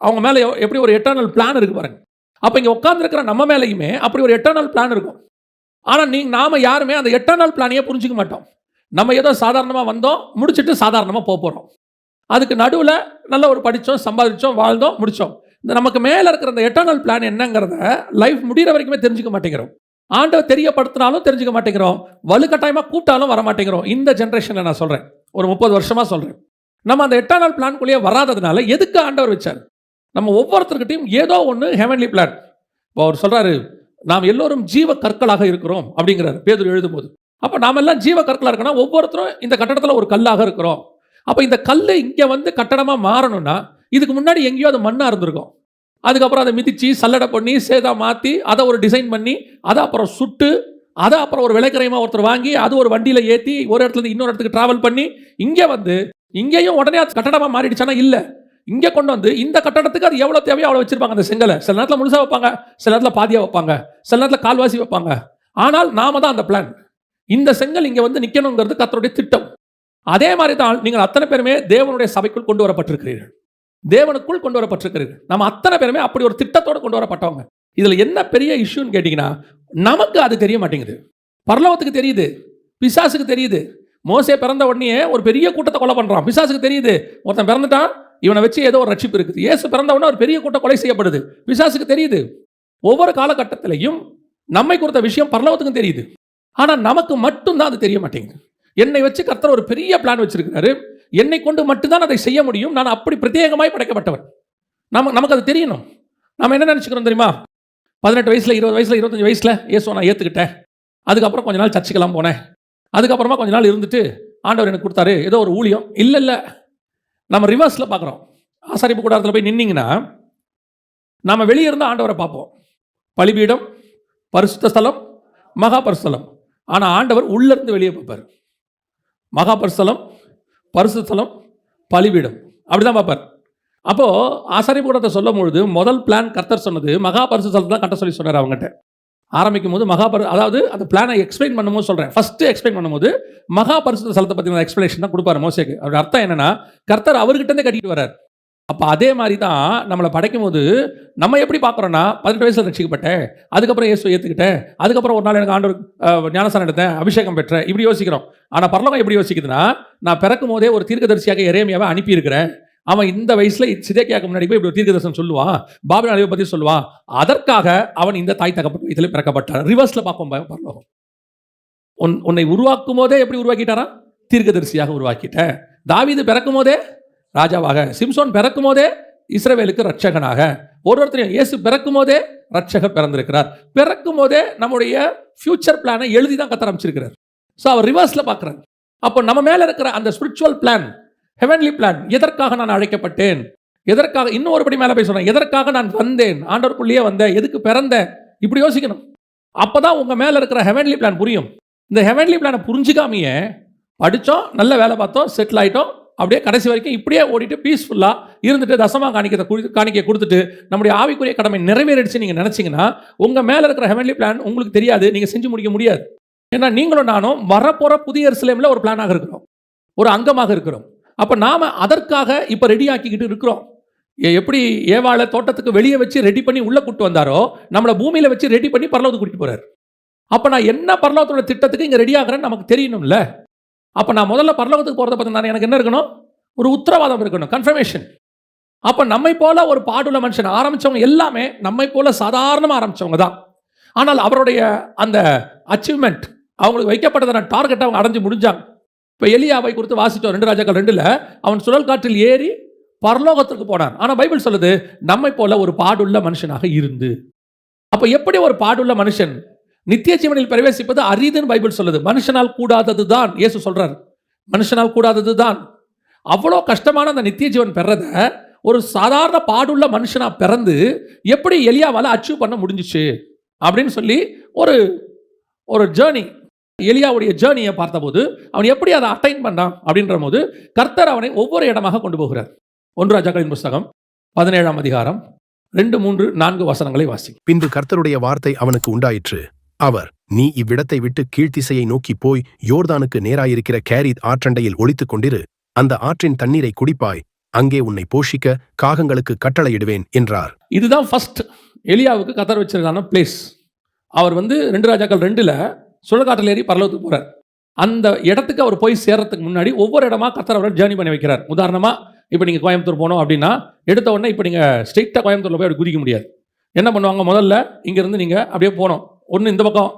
அவங்க மேலே எப்படி ஒரு எட்டர்னல் பிளான் இருக்கு பாருங்க. அப்போ இங்கே உட்காந்துருக்கிற நம்ம மேலேயுமே அப்படி ஒரு எட்டர்னல் பிளான் இருக்கும். ஆனால் நாம யாருமே அந்த எட்டர்னல் பிளானையே புரிஞ்சிக்க மாட்டோம். நம்ம ஏதோ சாதாரணமாக வந்தோம், முடிச்சுட்டு சாதாரணமாக போகிறோம். அதுக்கு நடுவில் நல்ல ஒரு படித்தோம், சம்பாதிச்சோம், வாழ்ந்தோம், முடித்தோம். இந்த நமக்கு மேலே இருக்கிற அந்த எட்டர்னல் பிளான் என்னங்கிறத லைஃப் முடிகிற வரைக்குமே தெரிஞ்சுக்க மாட்டேங்கிறோம். ஆண்டவர் தெரியப்படுத்தினாலும் தெரிஞ்சுக்க மாட்டேங்கிறோம், வலுக்கட்டாயமாக கூப்பிட்டாலும் வர மாட்டேங்கிறோம். இந்த ஜென்ரேஷனில் நான் சொல்கிறேன், ஒரு 30 வருஷமாக சொல்கிறேன். நம்ம அந்த எட்டர்னல் பிளான்குள்ளேயே வராததுனால எதுக்கு ஆண்டவர் வச்சார்? நம்ம ஒவ்வொருத்தர்கிட்டையும் ஏதோ ஒன்று ஹெவன்லி பிளான். இப்போ அவர் சொல்கிறாரு, நாம் எல்லோரும் ஜீவ கற்களாக இருக்கிறோம் அப்படிங்கிறார் பேதுரு எழுதும்போது. அப்போ நாம் எல்லாம் ஜீவ கற்களாக இருக்கணும். ஒவ்வொருத்தரும் இந்த கட்டடத்தில் ஒரு கல்லாக இருக்கிறோம். அப்போ இந்த கல் இங்கே வந்து கட்டடமாக மாறணும்னா இதுக்கு முன்னாடி எங்கேயோ அது மண்ணாக இருந்திருக்கும். அதுக்கப்புறம் அதை மிதித்து சல்லடை பண்ணி சேதா மாற்றி அதை ஒரு டிசைன் பண்ணி அதை அப்புறம் சுட்டு அதை அப்புறம் ஒரு விலைக்கரையமாக ஒருத்தர் வாங்கி அது ஒரு வண்டியில் ஏற்றி ஒரு இடத்துல இன்னொரு இடத்துக்கு ட்ராவல் பண்ணி இங்கே வந்து இங்கேயும் உடனே அது கட்டடமாக மாறிடுச்சானா இல்லை, இங்கே கொண்டு வந்து இந்த கட்டடத்துக்கு அது எவ்வளோ தேவையோ அவ்வளோ வச்சிருப்பாங்க. அந்த செங்கலை சில நேரத்தில் முழுசாக வைப்பாங்க, சில நேரத்தில் பாதியாக வைப்பாங்க, சில நேரத்தில் கால்வாசி வைப்பாங்க. ஆனால் நாம தான் அந்த பிளான். இந்த செங்கல் இங்கே வந்து நிற்கணுங்கிறது கர்த்தருடைய திட்டம். அதே மாதிரி தான் நீங்கள் அத்தனை பேருமே தேவனுடைய சபைக்குள் கொண்டு வரப்பட்டிருக்கிறீர்கள், தேவனுக்குள் கொண்டு வரப்பட்டிருக்கிறீர்கள். நம்ம அத்தனை பேருமே அப்படி ஒரு திட்டத்தோடு கொண்டு வரப்பட்டவங்க. இதில் என்ன பெரிய இஷ்யூன்னு கேட்டிங்கன்னா, நமக்கு அது தெரிய மாட்டேங்குது. பரலோகத்துக்கு தெரியுது, பிசாசுக்கு தெரியுது. மோசே பிறந்த உடனே ஒரு பெரிய கூட்டத்தை கொலை பண்ணுறான், பிசாசுக்கு தெரியுது. ஒருத்தன் பிறந்துட்டான், இவனை வச்சு ஏதோ ஒரு ரட்சிப்பு இருக்குது. இயேசு பிறந்த உடனே ஒரு பெரிய கூட்டம் கொலை செய்யப்படுது, பிசாசுக்கு தெரியுது. ஒவ்வொரு காலகட்டத்திலையும் நம்மை குறித்த விஷயம் பரலோகத்துக்கும் தெரியுது. ஆனால் நமக்கு மட்டும்தான் அது தெரிய மாட்டேங்குது. என்னை வச்சு கர்த்தர் ஒரு பெரிய பிளான் வச்சிருக்கிறாரு, என்னை கொண்டு மட்டும்தான் அதை செய்ய முடியும், நான் அப்படி பிரத்யேகமாய் படைக்கப்பட்டவன். நமக்கு அது தெரியணும். நம்ம என்ன நினச்சிக்கிறோம் தெரியுமா? 18 வயசில் 20 வயசில் 25 வயசில் இயேசுவை நான் ஏற்றுக்கிட்டேன், அதுக்கப்புறம் கொஞ்ச நாள் சர்ச்சுக்கெல்லாம் போனேன், அதுக்கப்புறமா கொஞ்ச நாள் இருந்துட்டு ஆண்டவர் எனக்கு கொடுத்தாரு ஏதோ ஒரு ஊழியம். இல்லை, நம்ம ரிவர்ஸில் பார்க்குறோம். ஆசாரிப்பு கூடாரத்தில் போய் நின்னீங்கன்னா நம்ம வெளியே இருந்து ஆண்டவரை பார்ப்போம். பலிபீடம், பரிசுத்த ஸ்தலம், மகா பரிசுத்தலம். ஆனால் ஆண்டவர் உள்ளேருந்து வெளியே பார்ப்பார். மகா பரிசுத்தலம், பரிசுத்த ஸ்தலம், பலிபீடம், அப்படி தான் பார்ப்பார். அப்போது ஆசாரிப்பு கூடத்தை சொல்லும் பொழுது முதல் பிளான் கர்த்தர் சொன்னது மகா பரிசுத்த ஸ்தலத்தை தான் கட்ட சொல்லி சொன்னார். அவங்ககிட்ட ஆரம்பிக்கும் போது அதாவது அந்த பிளானை எக்ஸ்பிளைன் பண்ணும்போது சொல்கிறேன், ஃபஸ்ட்டு எக்ஸ்பிளைன் பண்ணும்போது மகா பரிசுத்த ஸ்தலத்தை பற்றின எக்ஸ்பிளேஷன் தான் கொடுப்பாரு மோசேக்கு. அவருடைய அர்த்தம் என்னன்னா, கர்த்தர் அவர்கிட்டே கட்டிட்டு வர்றார். அப்போ அதே மாதிரி தான் நம்மளை படைக்கும் போது நம்ம எப்படி பார்க்குறோன்னா, 18 வயசில் ரட்சிக்கப்பட்டேன், அதுக்கப்புறம் இயேசுவை ஏற்றுக்கிட்டேன், அதுக்கப்புறம் ஒரு நாள் எனக்கு ஆண்டவர் ஞானஸ்தானம் எடுத்தேன், அபிஷேகம் பெற்றேன், இப்படி யோசிக்கிறோம். ஆனால் பரலோகம் எப்படி யோசிக்குதுன்னா, நான் பிறக்கும் போதே ஒரு தீர்க்கதரிசியாக எரேமியாவை அனுப்பியிருக்கிறேன், அவன் இந்த வயசில் சிதேக்கியாக்கு முன்னாடி போய் இப்படி தீர்க்கதரிசனம் சொல்லுவான், பாபிலோன் அழிவை பற்றி சொல்லுவான், அதற்காக அவன் இந்த தாய் தகப்பன் இதில் பிறக்கப்பட்டான். ரிவர்ஸில் பார்ப்போம் பரலோகம். உன்னை உருவாக்கும் போதே எப்படி உருவாக்கிட்டாரா? தீர்க்கதரிசியாக உருவாக்கிட்டேன். தாவீது பிறக்கும் போதே ராஜாவாக, சிம்சோன் பிறக்கும் போதே இஸ்ரவேலுக்கு ரட்சகனாக, ஒருத்தரையும் இயேசு பிறக்கும் போதே ரட்சகர் பிறந்திருக்கிறார். பிறக்கும் போதே நம்முடைய ஃபியூச்சர் பிளானை எழுதி தான் கத்த ஆரம்பிச்சிருக்கிறார். ஸோ அவர் ரிவர்ஸில் பார்க்குறார். அப்போ நம்ம மேலே இருக்கிற அந்த ஸ்பிரிச்சுவல் பிளான், ஹெவன்லி பிளான், எதற்காக நான் அழைக்கப்பட்டேன், எதற்காக, இன்னும் ஒருபடி மேலே போய் சொல்கிறேன், எதற்காக நான் வந்தேன், ஆண்டவருக்குள்ளேயே வந்தேன், எதுக்கு பிறந்தேன், இப்படி யோசிக்கணும். அப்போ தான் உங்கள் மேலே இருக்கிற ஹெவன்லி பிளான் புரியும். இந்த ஹெவன்லி பிளானை புரிஞ்சிக்காமையே படித்தோம், நல்ல வேலை பார்த்தோம், செட்டில் ஆகிட்டோம், அப்படியே கடைசி வரைக்கும் இப்படியே ஓடிட்டு பீஸ்ஃபுல்லாக இருந்துட்டு தசமாக காணிக்கை கொடுத்துட்டு நம்முடைய ஆவிக்குரிய கடமை நிறைவேறிடுச்சு நீங்கள் நினச்சிங்கன்னா உங்கள் மேலே இருக்கிற ஹெவன்லி பிளான் உங்களுக்கு தெரியாது, நீங்கள் செஞ்சு முடிக்க முடியாது. ஏன்னா நீங்களும் நானும் வரப்போகிற புதிய எருசலேமில் ஒரு பிளானாக இருக்கிறோம், ஒரு அங்கமாக இருக்கிறோம். அப்போ நாம் அதற்காக இப்போ ரெடி ஆக்கிக்கிட்டு இருக்கிறோம். எப்படி ஏவாளை தோட்டத்துக்கு வெளியே வச்சு ரெடி பண்ணி உள்ளே கூட்டு வந்தாரோ, நம்மளை பூமியில் வச்சு ரெடி பண்ணி பரலோகத்துக்கு கூட்டிட்டு போகிறார். அப்போ நான் என்ன பரலோகத்தோட திட்டத்துக்கு இங்கே ரெடி ஆகிறேன்னு நமக்கு தெரியணும்ல. அப்போ நான் முதல்ல பரலோகத்துக்கு போகிறத பார்த்தா எனக்கு என்ன இருக்கணும்? ஒரு உத்தரவாதம் இருக்கணும், கன்ஃபர்மேஷன். அப்போ நம்மை போல ஒரு பாடுள்ள மனுஷன் ஆரம்பித்தவங்க எல்லாமே நம்மை போல சாதாரணமாக ஆரம்பித்தவங்க தான். ஆனால் அவருடைய அந்த அச்சீவ்மெண்ட், அவங்களுக்கு வைக்கப்பட்டதான டார்கெட்டை அவங்க அடைஞ்சு முடிஞ்சாங்க. இப்போ எலியாவை குறித்து வாசித்தோம் 2 ராஜாக்கள் 2ல், அவன் சுழல் காற்றில் ஏறி பரலோகத்திற்கு போனான். ஆனால் பைபிள் சொல்லுது நம்மை போல ஒரு பாடுள்ள மனுஷனாக இருந்து. அப்போ எப்படி ஒரு பாடுள்ள மனுஷன் நித்திய ஜீவனில் பிரவேசிப்பது அரிதுன்னு பைபிள் சொல்லுது. மனுஷனால் கூடாதது தான் இயேசு சொல்றார், மனுஷனால் கூடாதது தான். அவ்வளோ கஷ்டமான அந்த நித்திய ஜீவன் பெறத ஒரு சாதாரண பாடுள்ள மனுஷனா பிறந்து எப்படி எலியாவால் அச்சீவ் பண்ண முடிஞ்சிச்சு அப்படின்னு சொல்லி ஒரு ஜேர்னி, எலியாவுடைய ஜேர்னியை பார்த்தபோது அவன் எப்படி அதை அட்டைன் பண்ணான் அப்படின்ற போது கர்த்தர் அவனை ஒவ்வொரு இடமாக கொண்டு போகிறார். 1 ராஜாக்களின் புஸ்தகம் 17ஆம் அதிகாரம் 2, 3, 4 வசனங்களை வாசி. பின்பு கர்த்தருடைய வார்த்தை அவனுக்கு உண்டாயிற்று. அவர், நீ இவ்விடத்தை விட்டு கீழ்த்திசையை நோக்கி போய் யோர்தானுக்கு நேராயிருக்கிற கேரீத் ஆற்றண்டையில் ஒளித்துக் கொண்டிரு, அந்த ஆற்றின் தண்ணீரை குடிப்பாய், அங்கே உன்னை போஷிக்க காகங்களுக்கு கட்டளையிடுவேன் என்றார். இதுதான் ஃபர்ஸ்ட் எலியாவுக்கு கத்தர் வச்சிருக்கான பிளேஸ். அவர் 2 ராஜாக்கள் 2ல் சுழற்காற்றில் ஏறி பரலோகத்துக்கு போகிறார். அந்த இடத்துக்கு அவர் போய் சேர்றதுக்கு முன்னாடி ஒவ்வொரு இடமா கத்தர் அவரை ஜேர்னி பண்ணி வைக்கிறார். உதாரணமாக இப்போ நீங்கள் கோயம்புத்தூர் போனோம் அப்படின்னா எடுத்த உடனே இப்போ நீங்கள் ஸ்ட்ரெயிட்டாக கோயம்புத்தூரில் போய் அப்படி குதிக்க முடியாது. என்ன பண்ணுவாங்க, முதல்ல இங்கேருந்து நீங்கள் அப்படியே போகணும். ஒன்று இந்த பக்கம்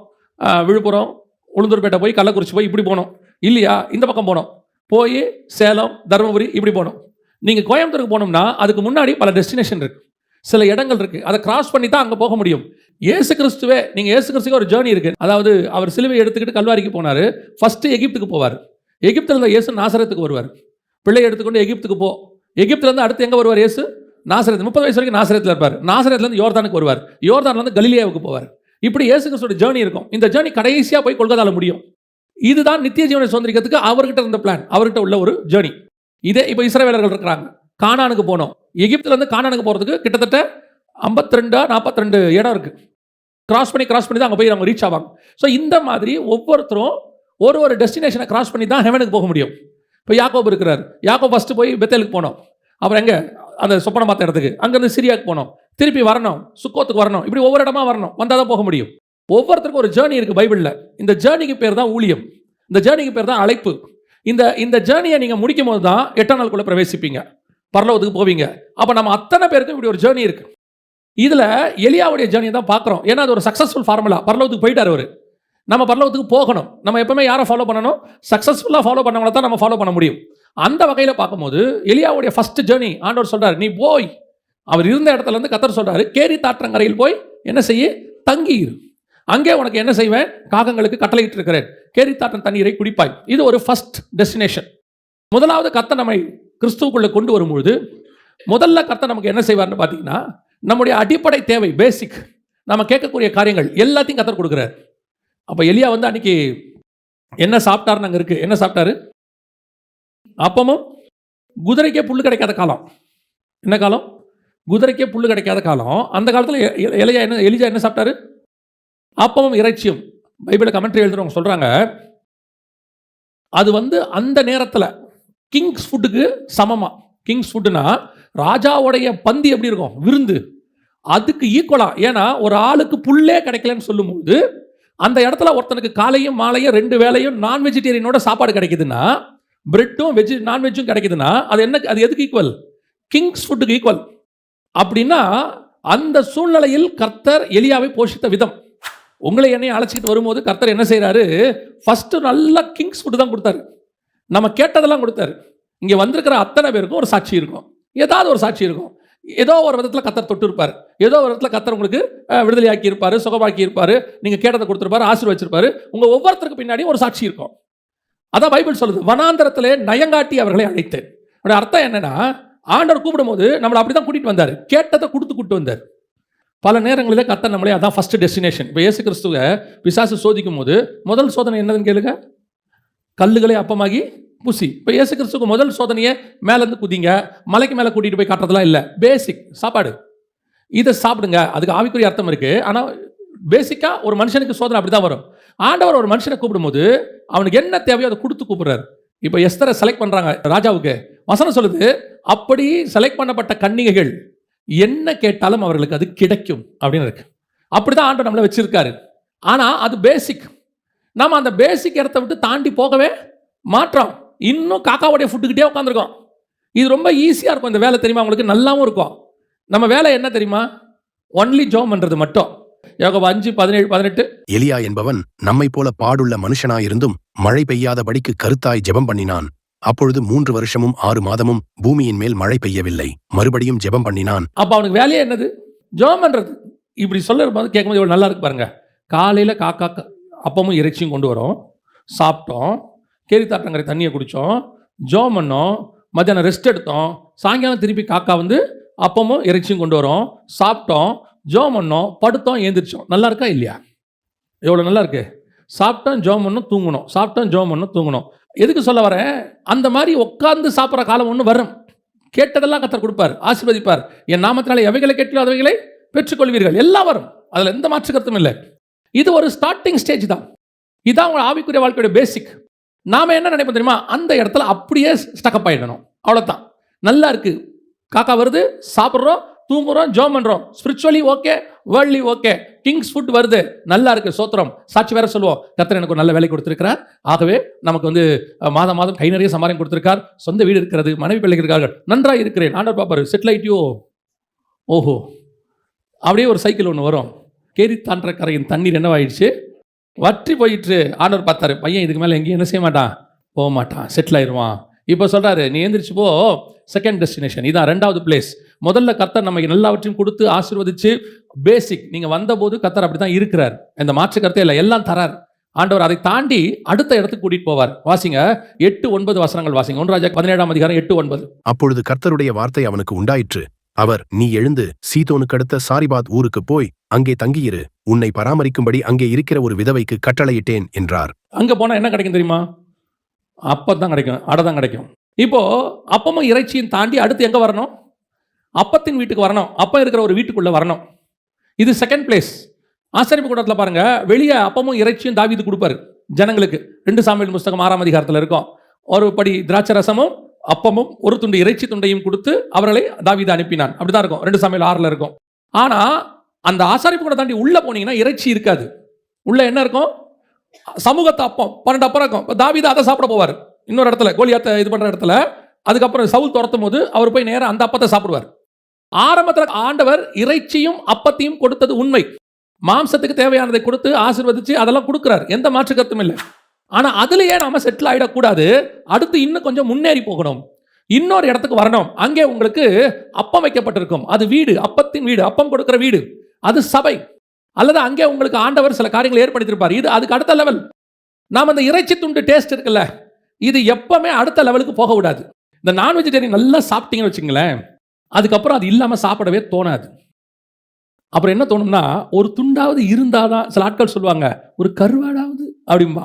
விழுப்புரம் உளுந்தூர்பேட்டை போய் கள்ளக்குறிச்சி போய் இப்படி போகணும், இல்லையா இந்த பக்கம் போகணும், போய் சேலம் தருமபுரி இப்படி போகணும். நீங்கள் கோயம்புத்தூருக்கு போகணும்னா அதுக்கு முன்னாடி பல டெஸ்டினேஷன் இருக்குது, சில இடங்கள் இருக்குது, அதை கிராஸ் பண்ணி தான் அங்கே போக முடியும். இயேசு கிறிஸ்துவே, நீங்கள் இயேசு கிறிஸ்துக்கு ஒரு ஜேர்னி இருக்குது. அதாவது அவர் சிலுவை எடுத்துக்கிட்டு கல்வாரிக்கு போனார். ஃபஸ்ட்டு எகிப்துக்கு போவார். எகிப்தில் இருந்த இயேசு நாசரத்துக்கு வருவார். பிள்ளை எடுத்துக்கொண்டு எகிப்துக்கு போ. எகிப்திலேருந்து அடுத்து எங்கே வருவார் இயேசு? நாசரத். 30 வயசு வரைக்கும் நாசரத்தில் இருப்பார். நாசரத்துலேருந்து யோர்தானுக்கு வருவார். யோர்தான்லேருந்து கலிலியாவுக்கு போவார். இப்படி இயேசு கிறிஸ்துவோட ஜேர்னி இருக்கும். இந்த ஜேர்னி கடைசியாக போய் கொல்கத்தாவில் முடியும். இதுதான் நித்திய ஜீவனை சுதந்திரிக்கிறதுக்கு அவர்கிட்ட இருந்த பிளான், அவர்கிட்ட உள்ள ஒரு ஜேர்னி. இதே இப்போ இஸ்ரவேலர்கள் இருக்கிறாங்க, கானானுக்கு போனோம். எகிப்திலேருந்து கானானுக்கு போகிறதுக்கு கிட்டத்தட்ட 42 இடம் இருக்குது. கிராஸ் பண்ணி தான் அங்கே போய் அவங்க ரீச் ஆவாங்க. ஸோ இந்த மாதிரி ஒவ்வொருத்தரும் ஒரு டெஸ்டினேஷனை கிராஸ் பண்ணி தான் ஹெவனுக்கு போக முடியும். இப்போ யாக்கோப் இருக்கிறார். யாக்கோப் ஃபஸ்ட்டு போய் பெத்தேலுக்கு போனோம். அப்புறம் எங்கே அந்த சொப்பனை பார்த்த இடத்துக்கு, அங்கேருந்து சிரியாவுக்கு போனோம், திருப்பி வரணும், சுக்கோத்துக்கு வரணும், இப்படி ஒவ்வொரு இடமா வரணும், வந்தால் தான் போக முடியும். ஒவ்வொருத்தருக்கும் ஒரு ஜேர்னி இருக்குது பைபிளில். இந்த ஜேர்னிக்கு பேர் தான் ஊழியம், இந்த ஜேர்னிக்கு பேர் தான் அழைப்பு. இந்த ஜேர்னியை நீங்கள் முடிக்கும் போது தான் எட்டர்னலுக்குள்ளே பிரவேசிப்பீங்க, பரலோகத்துக்கு போவீங்க. அப்போ நம்ம அத்தனை பேருக்கும் இப்படி ஒரு ஜேர்னி இருக்குது. இதில் எலியாவுடைய ஜேர்னியை தான் பார்க்குறோம். ஏன்னா அது ஒரு சக்ஸஸ்ஃபுல் ஃபார்முலா. பரலோகத்துக்கு போயிட்டார் அவர். நம்ம பரலோகத்துக்கு போகணும். நம்ம எப்பவுமே யாரை ஃபாலோ பண்ணணும்? சக்ஸஸ்ஃபுல்லாக ஃபாலோ பண்ணவங்கள தான் நம்ம ஃபாலோ பண்ண முடியும். அந்த வகையில் பார்க்கும்போது எலியாவுடைய ஃபர்ஸ்ட் ஜேர்னி ஆண்டவர் சொல்கிறார், நீ போய் அவர் இருந்த இடத்துல இருந்து கத்தர் சொல்கிறாரு, கேரி தாற்றங்கரையில் போய் என்ன செய்ய? தங்கியிரு. அங்கே உனக்கு என்ன செய்வேன்? காகங்களுக்கு கட்டளையிட்டு இருக்கிறேன், கேரி தாற்றன் தண்ணீரை குடிப்பாய். இது ஒரு ஃபர்ஸ்ட் டெஸ்டினேஷன். முதலாவது கர்த்தர் நம்மை கிறிஸ்துவுக்குள்ளே கொண்டு வரும்பொழுது முதல்ல கர்த்தர் நமக்கு என்ன செய்வார்னு பார்த்தீங்கன்னா, நம்முடைய அடிப்படை தேவை, பேசிக், நம்ம கேட்கக்கூடிய காரியங்கள் எல்லாத்தையும் கர்த்தர் கொடுக்குறார். அப்போ எலியா அன்னைக்கு என்ன சாப்பிட்டாருன்னு அங்கே இருக்குது. என்ன சாப்பிட்டாரு? அப்பமும். குதிரைக்கே புல் கிடைக்காத காலம். என்ன காலம்? குதிரைக்கே புல் கிடைக்காத காலம். அந்த காலத்தில் எலிஜா என்ன சாப்பிட்டாரு? அப்பமும் இறைச்சியும். பைபிளில் கமெண்ட்ரி எழுதுறவங்க சொல்கிறாங்க, அது அந்த நேரத்தில் கிங்ஸ் ஃபுட்டுக்கு சமமாக. கிங்ஸ் ஃபுட்டுனா ராஜாவுடைய பந்தி எப்படி இருக்கும், விருந்து, அதுக்கு ஈக்குவலாக. ஏன்னா ஒரு ஆளுக்கு புல்லே கிடைக்கலன்னு சொல்லும்போது அந்த இடத்துல ஒருத்தனுக்கு காலையும் மாலையும் 2 வேளையும் நான் வெஜிடேரியனோட சாப்பாடு கிடைக்குதுன்னா, பிரெட்டும் நான்வெஜ்ஜும் கிடைக்குதுன்னா அது எதுக்கு ஈக்குவல்? கிங்ஸ் ஃபுட்டுக்கு ஈக்குவல். அப்படின்னா அந்த சூழ்நிலையில் கர்த்தர் எலியாவை போஷித்த விதம். உங்களை என்னையும் அழைச்சிக்கிட்டு வரும்போது கர்த்தர் என்ன செய்கிறாரு? ஃபஸ்ட்டு நல்ல கிங்ஸ் ஃபுட்டு தான் கொடுத்தாரு. நம்ம கேட்டதெல்லாம் கொடுத்தாரு. இங்கே வந்திருக்கிற அத்தனை பேருக்கும் ஒரு சாட்சி இருக்கும், ஏதாவது ஒரு சாட்சி இருக்கும். ஏதோ ஒரு விதத்தில் கத்தர் தொட்டு இருப்பார், ஏதோ ஒரு விதத்தில் கத்தர் உங்களுக்கு விடுதலையாக்கி இருப்பார், சுகமாக்கி இருப்பார், நீங்கள் கேட்டதை கொடுத்துருப்பாரு, ஆசீர்வச்சிருப்பாரு. உங்கள் ஒவ்வொருத்தருக்கு பின்னாடியும் ஒரு சாட்சி இருக்கும். அதான் பைபிள் சொல்லுது, வனாந்தரத்திலே நயங்காட்டி அவர்களை அழைத்தேன். அதோட அர்த்தம் என்னன்னா, ஆண்டவர் கூப்பிடும் போது நம்மளை அப்படி தான் கூட்டிகிட்டு வந்தார், கேட்டதை கூப்பிட்டு வந்தார். பல நேரங்களில் கர்த்தர் நம்மளே அதான் ஃபர்ஸ்ட் டெஸ்டினேஷன். இப்போ இயேசு கிறிஸ்துவை பிசாசு சோதிக்கும் போது முதல் சோதனை என்னதுன்னு கேளுங்க, கல்லுகளை அப்பமாகி புசி. இப்போ இயேசு கிறிஸ்துக்கு முதல் சோதனையை மேலேருந்து குதிங்க, மலைக்கு மேலே கூட்டிகிட்டு போய் காட்டுறதுலாம் இல்லை. பேசிக் சாப்பாடு, இதை சாப்பிடுங்க. அதுக்கு ஆவிக்குரிய அர்த்தம் இருக்குது. ஆனால் பேசிக்காக ஒரு மனுஷனுக்கு சோதனை அப்படி தான் வரும். ஆண்டவர் ஒரு மனுஷனை கூப்பிடும்போது அவனுக்கு என்ன தேவையோ அதை கொடுத்து கூப்பிடுறாரு. இப்போ எஸ்தரை செலக்ட் பண்ணுறாங்க ராஜாவுக்கு. வசனம் சொல்லுது, அப்படி செலக்ட் பண்ணப்பட்ட கன்னிகைகள் என்ன கேட்டாலும் அவர்களுக்கு அது கிடைக்கும் அப்படின்னு இருக்கு. அப்படி தான் ஆண்டவர் நம்மளை வச்சிருக்காரு. ஆனால் அது பேசிக். நம்ம அந்த பேசிக் இடத்த விட்டு தாண்டி போகவே மாற்றோம். இன்னும் காக்காவுடைய ஃபுட்டுக்கிட்டே உட்காந்துருக்கோம். இது ரொம்ப ஈஸியாக இருக்கும் இந்த வேலை, தெரியுமா உங்களுக்கு? நல்லாவும் இருக்கும். நம்ம வேலை என்ன தெரியுமா? ஒன்லி ஜோம் பண்ணுறது மட்டும். யோகா 5:17-18. எலியா என்பவன் நம்மை போல பாடுள்ள மனுஷனாயிருந்தும் மழை பெய்யாதபடிக்கு கருத்தாய் ஜெபம் பண்ணினான். அப்பொழுது 3 வருஷமும் 6 மாதமும் பூமியின் மேல் மழை பெய்யவில்லை. மறுபடியும் ஜெபம் பண்ணினான். அப்போ அவனுக்கு வேலையே என்னது? ஜெபம் பண்ணுறது. இப்படி சொல்லும்போது கேட்கும்போது இவ்வளோ நல்லா இருக்கு பாருங்க. காலையில் காக்கா அப்பமும் இறைச்சியும் கொண்டு வரோம், சாப்பிட்டோம், கேரி தாற்றங்கரை தண்ணியை குடித்தோம், ஜெபம் பண்ணோம், மத்தியானம் ரெஸ்ட் எடுத்தோம், சாயங்காலம் திருப்பி காக்கா அப்பமும் இறைச்சியும் கொண்டு வரோம், சாப்பிட்டோம், ஜெபம் பண்ணோம், படுத்தோம், ஏந்திரிச்சோம். நல்லா இருக்கா இல்லையா? எவ்வளோ நல்லா இருக்கு. சாப்பிட்டோம், ஜெபம் பண்ணோம், தூங்கணும், சாப்பிட்டோம், ஜெபம் பண்ணோம், தூங்கணும். எதுக்கு சொல்ல வரேன்? அந்த மாதிரி உட்கார்ந்து சாப்பிட்ற காலம் ஒன்று வரும். கேட்டதெல்லாம் கர்த்தர் கொடுப்பார், ஆசீர்வதிப்பார். என் நாமத்தினால எவைகளை கேட்கலோ அவைகளை பெற்றுக்கொள்வீர்கள். எல்லாம் வரும், அதில் எந்த மாற்று கருத்தும் இல்லை. இது ஒரு ஸ்டார்டிங் ஸ்டேஜ் தான். இதுதான் உங்கள் ஆவிக்குரிய வாழ்க்கையோட பேசிக். நாம் என்ன நினைப்போம் தெரியுமா? அந்த இடத்துல அப்படியே ஸ்டக்கப் ஆகிடணும், அவ்வளோதான். நல்லா இருக்கு, காக்கா வருது, சாப்பிட்றோம், தூங்குறோம், ஜோம் பண்றோம், spiritually okay, worldly okay, Kings food வருது, நல்லா இருக்கு, சோத்திரம். சாட்சி வேற சொல்லுவோம், கர்த்தர் எனக்கு ஒரு நல்ல வேலை கொடுத்திருக்கிறார், ஆகவே நமக்கு வந்து மாதம் மாதம் கை நிறைய சம்பாரம் கொடுத்திருக்கார், சொந்த வீடு இருக்கிறது, மனைவி பிள்ளைகள் இருக்கார்கள், நன்றாக இருக்கிறேன், ஆண்டவர் பாப்பாரு, செட்டில் ஆயிட்டியோ, ஓஹோ. அப்படியே ஒரு சைக்கிள் ஒன்று வரும், கேரி தாண்ட கரையின் தண்ணீர் என்னவாயிடுச்சு, வற்றி போயிட்டு. ஆண்டவர் பார்த்தாரு, பையன் இதுக்கு மேலே எங்கேயும் என்ன செய்ய மாட்டான், போக மாட்டான், செட்டில் ஆயிடுவான். இப்போ சொல்றாரு, நீ எந்திரிச்சு போ, செகண்ட் டெஸ்டினேஷன், இதான் ரெண்டாவது பிளேஸ். முதல்ல கர்த்தர் நமக்கு எல்லாவற்றையும் கொடுத்து ஆசீர்வதிச்சு, பேசிக், நீங்க வந்தபோது கர்த்தர் அப்படி தான் இருக்கிறார், இந்த மாற்று கருத்தே இல்லை, எல்லாம் தரார். ஆண்டவர் அதை தாண்டி அடுத்த இடத்துக்கு கூட்டிட்டு போவார். வாசிங்க 8-9 வசனங்கள் வாசிங்க. 1 ராஜா 17ஆம் அதிகாரம் 8-9. அப்பொழுது கர்த்தருடைய வார்த்தை அவனுக்கு உண்டாயிற்று. அவர், நீ எழுந்து சீதோனுக்கு அடுத்த சாரிபாத் ஊருக்கு போய் அங்கே தங்கியிரு, உன்னை பராமரிக்கும்படி அங்கே இருக்கிற ஒரு விதவைக்கு கட்டளையிட்டேன் என்றார். அங்க போனா என்ன கிடைக்கும் தெரியுமா? அப்பதான் கிடைக்கும், அடை தான் கிடைக்கும். இப்போ அப்பமும் இறைச்சியும் தாண்டி அடுத்து எங்க வரணும்? அப்பத்தின் வீட்டுக்கு வரணும், அப்பம் இருக்கிற ஒரு வீட்டுக்குள்ள வரணும். இது செகண்ட் பிளேஸ். ஆசரிப்பு கூட்டத்தில் பாருங்க, வெளியே அப்பமும் இறைச்சியும் தாவீது கொடுப்பாரு ஜனங்களுக்கு. 2 சாமுவேல் புஸ்தகம் 6ஆம் அதிகாரத்தில் இருக்கும். ஒரு படி திராட்சை ரசமும் அப்பமும் ஒரு துண்டு இறைச்சி துண்டையும் கொடுத்து அவர்களை தாவீது அனுப்பினான். அப்படிதான் இருக்கும், 2 சாமுவேல் 6ல் இருக்கும். ஆனா அந்த ஆசாரிப்பு கூட தாண்டி உள்ள போனீங்கன்னா இறைச்சி இருக்காது. உள்ள என்ன இருக்கும்? சமூகத்தை அப்பம் 12 அப்பம் இருக்கும். தாவீது அதை சாப்பிட போவார் இன்னொரு இடத்துல, கோலியாத்தை இது பண்ற இடத்துல. அதுக்கப்புறம் சவுல் துரத்தும் போது அவர் போய் நேரம் அந்த அப்பத்தை சாப்பிடுவார். ஆரம்பத்தில் ஆண்டவர் இறைச்சியும் அப்பத்தையும் கொடுத்தது உண்மை. மாம்சத்துக்கு தேவையானதை கொடுத்து ஆசீர்வதிச்சு அதெல்லாம் கொடுக்கிறார், எந்த மாற்று கருத்தும் இல்லை. ஆனா அதுலயே நாம செட்டில் ஆயிடக்கூடாது. அடுத்து இன்னும் கொஞ்சம் முன்னேறி போகணும், இன்னொரு இடத்துக்கு வரணும். அங்கே உங்களுக்கு அப்பம் வைக்கப்பட்டிருக்கும், அது வீடு, அப்பத்தின் வீடு, அப்பம் கொடுக்கிற வீடு, அது சபை. அல்லது அங்கே உங்களுக்கு ஆண்டவர் சில காரியங்களை ஏற்படுத்தியிருப்பார், இது அதுக்கு அடுத்த லெவல். நாம் அந்த இறைச்சி துண்டு டேஸ்ட் இருக்குல்ல, இது எப்பவுமே அடுத்த லெவலுக்கு போக விடாது. இந்த நான் வெஜிடேரியன் நல்லா சாப்பிட்டீங்கன்னு வச்சுங்களேன், அதுக்கப்புறம் அது இல்லாமல் சாப்பிடவே தோணாது. அப்புறம் என்ன தோணும்னா, ஒரு துண்டாவது இருந்தாதான், சில ஆட்கள் சொல்லுவாங்க ஒரு கருவாடாவது அப்படிம்பா,